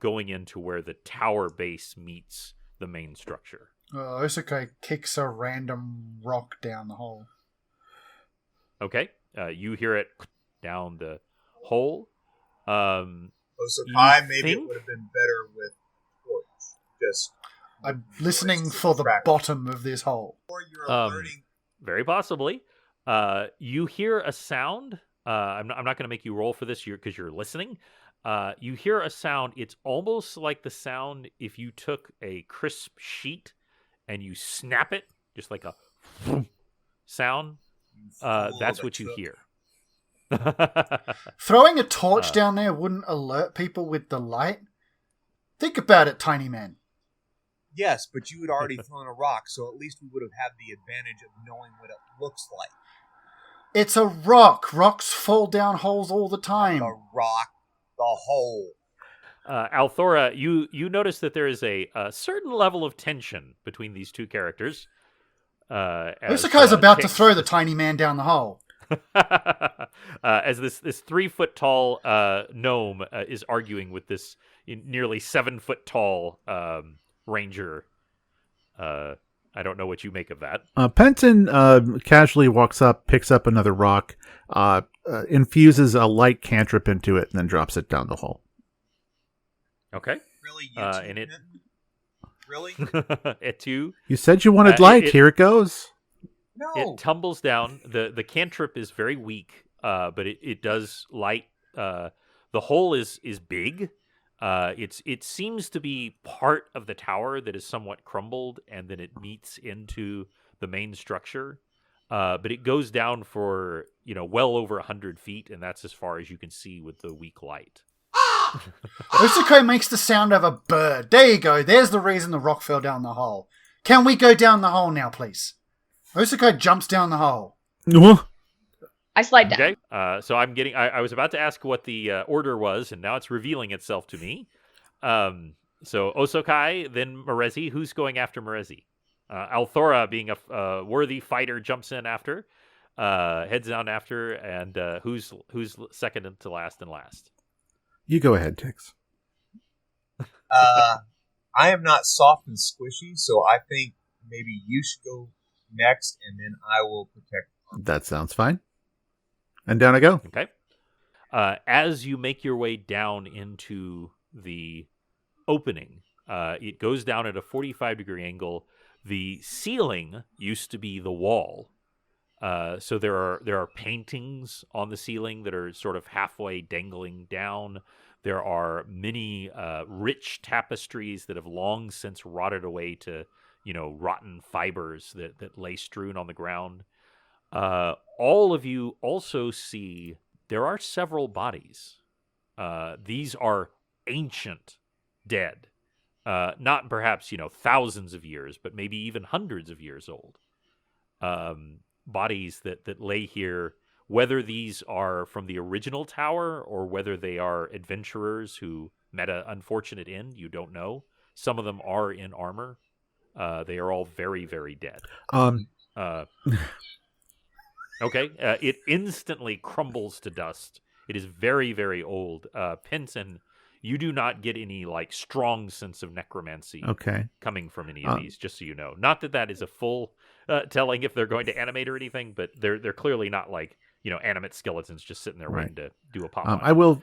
going into where the tower base meets the main structure. Osuke kicks a random rock down the hole. Okay. You hear it down the hole. Osukai, maybe it would have been better with torch. Just I'm listening for the bottom of this hole. Or you're alerting. Very possibly. You hear a sound. I'm not going to make you roll for this because you're listening. You hear a sound. It's almost like the sound if you took a crisp sheet and you snap it, just like a sound. That's what you hear. Throwing a torch down there wouldn't alert people with the light? Think about it, tiny man. Yes, but you had already thrown a rock, so at least we would have had the advantage of knowing what it looks like. It's a rock. Rocks fall down holes all the time. The rock, the hole. Althora, you notice that there is a certain level of tension between these two characters. Usukai's about to throw the tiny man down the hole. As this 3-foot tall gnome is arguing with this nearly 7-foot tall ranger. I don't know what you make of that. Penton casually walks up, picks up another rock, infuses a light cantrip into it, and then drops it down the hole. Okay. Really? You two, and it really? at 2. You said you wanted light. Here it goes. No. It tumbles down. The cantrip is very weak, but it does light. The hole is big. It seems to be part of the tower that is somewhat crumbled, and then it meets into the main structure. But it goes down for well over 100 feet, and that's as far as you can see with the weak light. Usukai makes the sound of a bird. There you go. There's the reason the rock fell down the hole. Can we go down the hole now, please? Usukai jumps down the hole. I slide down. Okay. So I'm getting. I was about to ask what the order was, and now it's revealing itself to me. So Osokai, then Merezi. Who's going after Merezi? Althora, being a worthy fighter, jumps in after, heads down after, and who's second to last and last? You go ahead, Tix. I am not soft and squishy, so I think maybe you should go next, and then I will protect. That sounds fine. And down I go. Okay. As you make your way down into the opening, it goes down at a 45-degree angle. The ceiling used to be the wall. So there are paintings on the ceiling that are sort of halfway dangling down. There are many rich tapestries that have long since rotted away to, rotten fibers that lay strewn on the ground. All of you also see there are several bodies. These are ancient dead. Not perhaps, thousands of years, but maybe even hundreds of years old. Bodies that lay here, whether these are from the original tower or whether they are adventurers who met an unfortunate end, you don't know. Some of them are in armor. They are all very, very dead. Okay. It instantly crumbles to dust. It is very, very old. Penson, you do not get any strong sense of necromancy coming from any of these, just so you know. Not that is a full telling if they're going to animate or anything, but they're clearly not animate skeletons just sitting there waiting to do a pop. I will.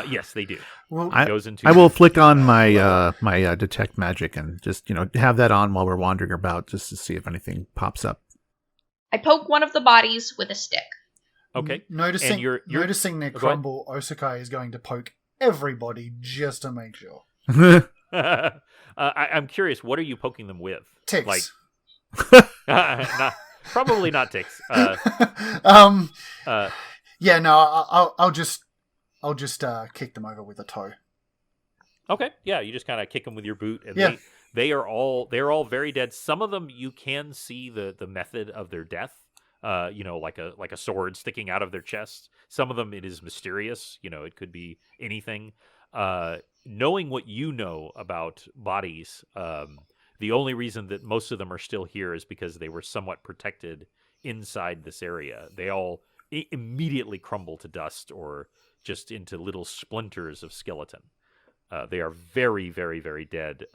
Yes, they do. Well, I will flick on my my detect magic and just have that on while we're wandering about, just to see if anything pops up. I poke one of the bodies with a stick. Okay. Noticing, and you're noticing their crumble, Osukai is going to poke everybody just to make sure. I'm curious, what are you poking them with? Ticks. Probably not ticks. Yeah, no, I'll just kick them over with a toe. Okay, yeah, you just kind of kick them with your boot, and Yeah. they're all very dead. Some of them you can see the method of their death. Like a sword sticking out of their chest. Some of them it is mysterious. It could be anything. Knowing what you know about bodies, the only reason that most of them are still here is because they were somewhat protected inside this area. They all immediately crumble to dust or just into little splinters of skeleton. They are very, very, very dead.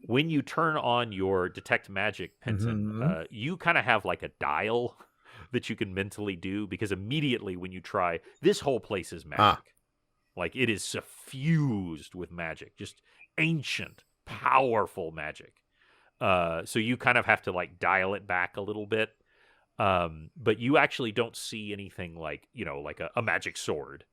When you turn on your detect magic, Penton, you kind of have like a dial that you can mentally do, because immediately when you try, this whole place is magic. Like, it is suffused with magic, just ancient, powerful magic. So you kind of have to like dial it back a little bit. But you actually don't see anything like, like a magic sword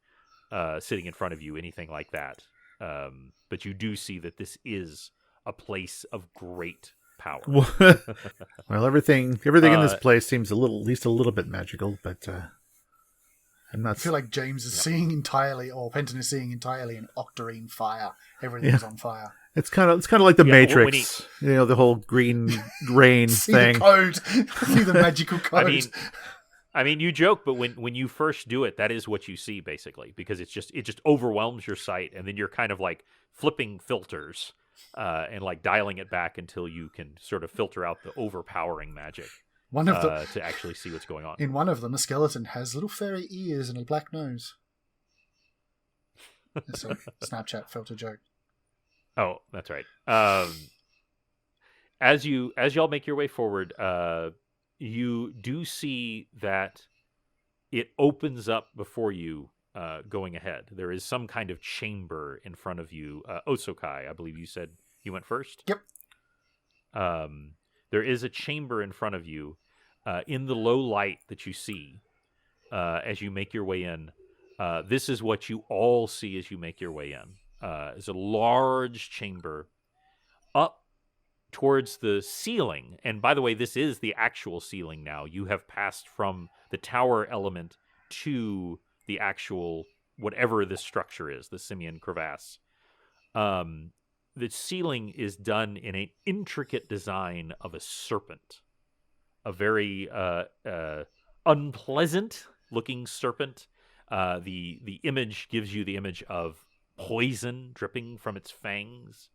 sitting in front of you, anything like that. But you do see that this is a place of great power. Well, everything in this place seems at least a little bit magical, but I'm not. I feel like James is seeing entirely, or Penton is seeing entirely in octarine fire. Everything's on fire. It's kind of like the Matrix, the whole green rain see thing. The code, see the magical code. I mean, you joke, but when you first do it, that is what you see basically, because it just overwhelms your sight, and then you're kind of like flipping filters and like dialing it back until you can sort of filter out the overpowering magic. To actually see what's going on. In one of them, a skeleton has little fairy ears and a black nose. It's a Snapchat filter joke. Oh, that's right. As y'all make your way forward, you do see that it opens up before you, going ahead. There is some kind of chamber in front of you. Osokai, I believe you said you went first? Yep. There is a chamber in front of you. In the low light that you see as you make your way in, this is what you all see as you make your way in. It's a large chamber up towards the ceiling. And by the way, this is the actual ceiling now. You have passed from the tower element to the actual, whatever this structure is, the simian crevasse. The ceiling is done in an intricate design of a serpent. A very unpleasant looking serpent. The image gives you the image of poison dripping from its fangs,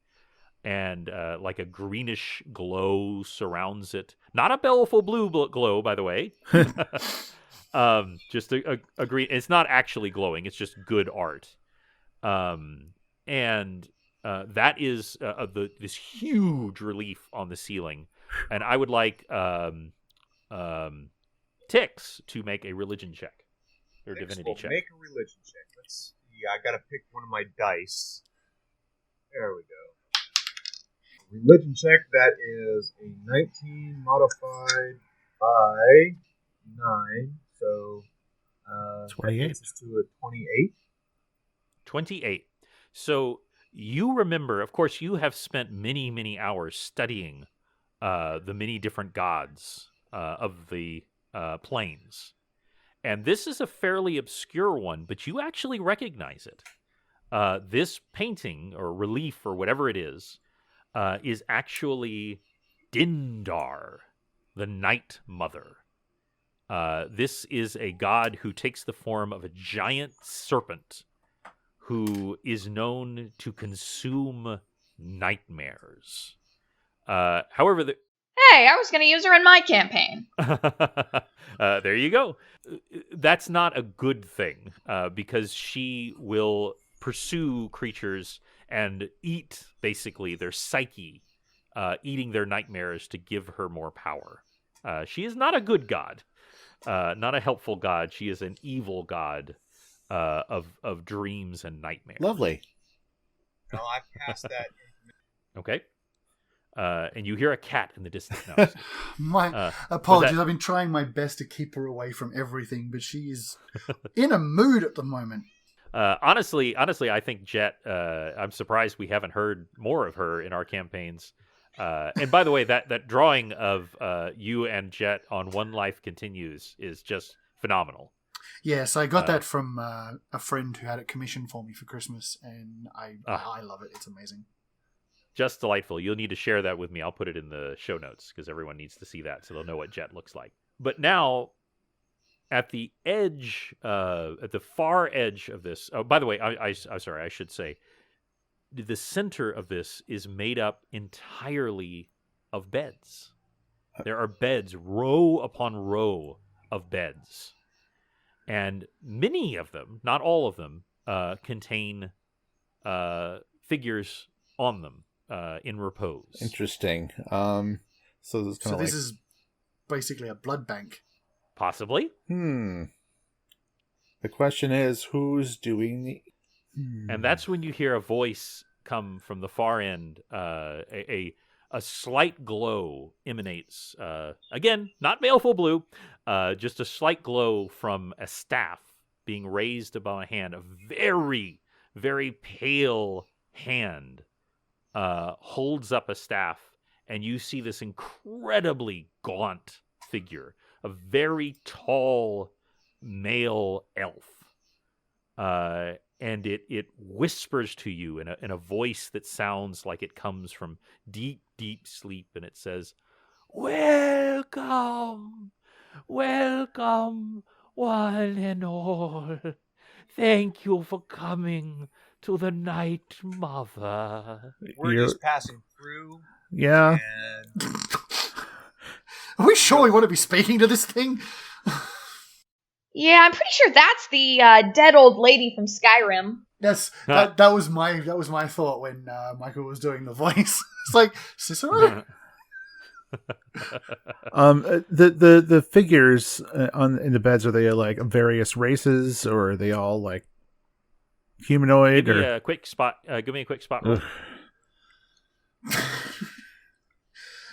and like a greenish glow surrounds it. Not a baleful blue glow, by the way. Just a green. It's not actually glowing. It's just good art. And that is this huge relief on the ceiling. And I would like Tix to make a religion check or divinity check. Make a religion check. Let's see. I gotta pick one of my dice. There we go. Religion check. That is a 19 modified by 9, so 28. That takes us to a 28. 28. So you remember, of course, you have spent many, many hours studying the many different gods of the plains. And this is a fairly obscure one, but you actually recognize it. This painting or relief or whatever it is actually Dindar, the Night Mother. This is a god who takes the form of a giant serpent who is known to consume nightmares. However, Hey, I was going to use her in my campaign. there you go. That's not a good thing, because she will pursue creatures and eat, basically, their psyche, eating their nightmares to give her more power. She is not a good god, not a helpful god. She is an evil god of dreams and nightmares. Lovely. No, I passed that. Okay. And you hear a cat in the distance now. My apologies. I've been trying my best to keep her away from everything, but she is in a mood at the moment. Honestly, I think Jet. I'm surprised we haven't heard more of her in our campaigns. And by the way, that drawing of you and Jet on One Life Continues is just phenomenal. Yes, I got that from a friend who had it commissioned for me for Christmas, and I love it. It's amazing. Just delightful. You'll need to share that with me. I'll put it in the show notes because everyone needs to see that so they'll know what Jet looks like. But now, at the edge, at the far edge of this. Oh, by the way, I'm sorry. I should say, the center of this is made up entirely of beds. There are beds, row upon row of beds, and many of them, not all of them, contain figures on them. In repose. Interesting. So this is basically a blood bank. Possibly. The question is, who's doing the... And that's when you hear a voice come from the far end. A slight glow emanates. Again, not baleful blue. Just a slight glow from a staff being raised above a hand. A very, very pale hand. Holds up a staff, and you see this incredibly gaunt figure, a very tall male elf, and it whispers to you in a voice that sounds like it comes from deep, deep sleep, and it says, "Welcome, welcome, one and all. Thank you for coming to the Night Mother." We're just passing through. Yeah. And Are we sure we want to be speaking to this thing? Yeah, I'm pretty sure that's the dead old lady from Skyrim. Yes, that was my thought when Michael was doing the voice. It's like Cicero. The figures in the beds, are they like various races, or are they all like humanoid? Give me a quick spot. Give me a quick spot roll.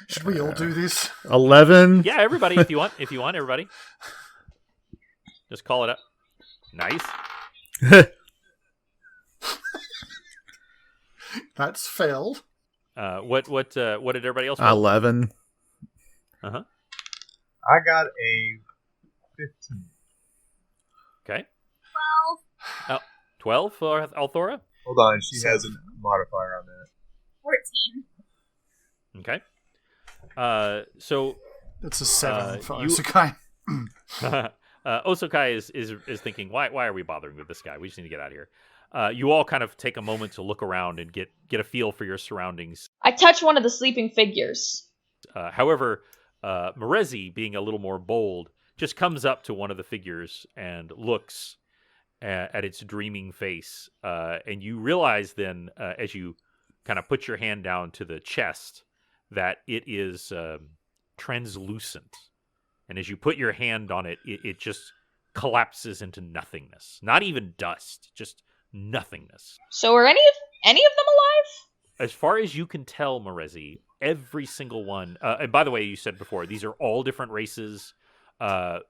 Should we all do this? 11. Yeah, everybody, if you want, everybody, just call it up. Nice. That's failed. What did everybody else roll? 11. I got a 15. Okay. 12. 12 for Althora? Hold on, she has a modifier on that. 14. Okay. So That's a 7 for you- Osakai. Osokai is thinking, why are we bothering with this guy? We just need to get out of here. You all kind of take a moment to look around and get a feel for your surroundings. I touch one of the sleeping figures. However, Merezi, being a little more bold, just comes up to one of the figures and looks at its dreaming face. And you realize then, as you kind of put your hand down to the chest, that it is translucent. And as you put your hand on it, it just collapses into nothingness. Not even dust, just nothingness. So are any of them alive? As far as you can tell, Merezi, every single one... and by the way, you said before, these are all different races.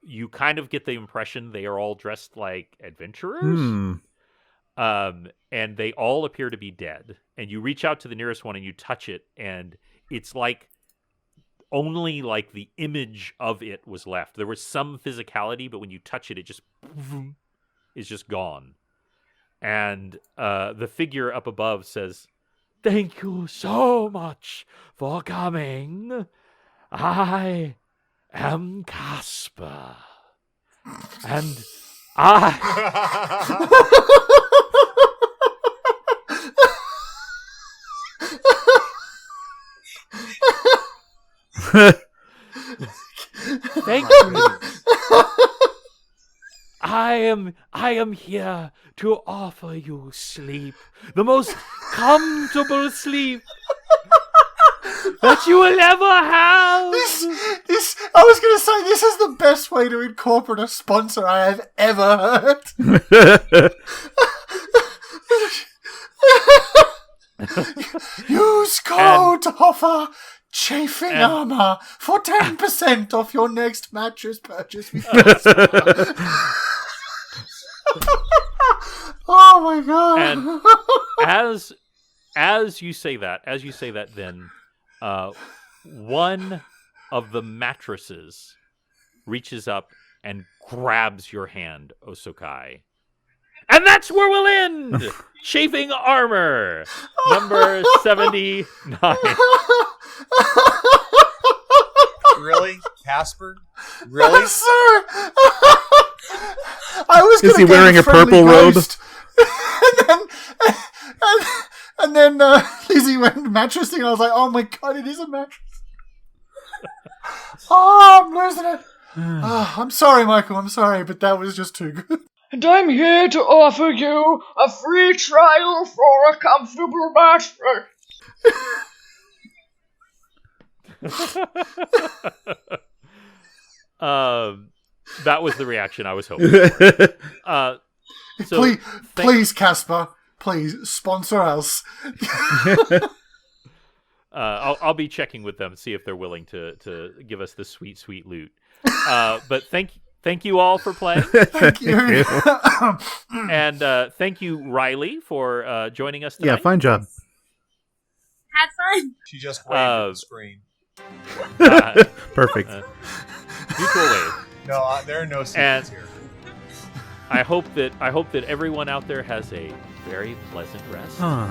You kind of get the impression they are all dressed like adventurers. And they all appear to be dead. And you reach out to the nearest one and you touch it, and it's like only like the image of it was left. There was some physicality, but when you touch it, it just is just gone. And the figure up above says, "Thank you so much for coming. I am Casper. And I..." Thank you. I am here to offer you sleep, the most comfortable sleep that you will ever have. I was going to say, this is the best way to incorporate a sponsor I have ever heard. Use code to offer Chafing Armor for 10% off your next mattress purchase. Oh my god! And as you say that, then One of the mattresses reaches up and grabs your hand, Osokai. And that's where we'll end! Chafing Armor, number 79. Really? Casper? Really? Sir! I was Is he gonna wearing get a purple robe? ghost. and then Lizzie went mattressing, and I was like, oh my god, it is a mattress. Oh, I'm losing it. Oh, I'm sorry, Michael, I'm sorry, but that was just too good. And I'm here to offer you a free trial for a comfortable mattress. That was the reaction I was hoping for. So Please, Casper, please, sponsor us. I'll be checking with them, see if they're willing to give us the sweet loot. But thank you all for playing. Thank you. And thank you, Riley, for joining us tonight. Yeah, fine job. Had fun. She just waved at the screen. Perfect. Mutual wave. No, there are no secrets And- here. I hope that everyone out there has a very pleasant rest. Ah.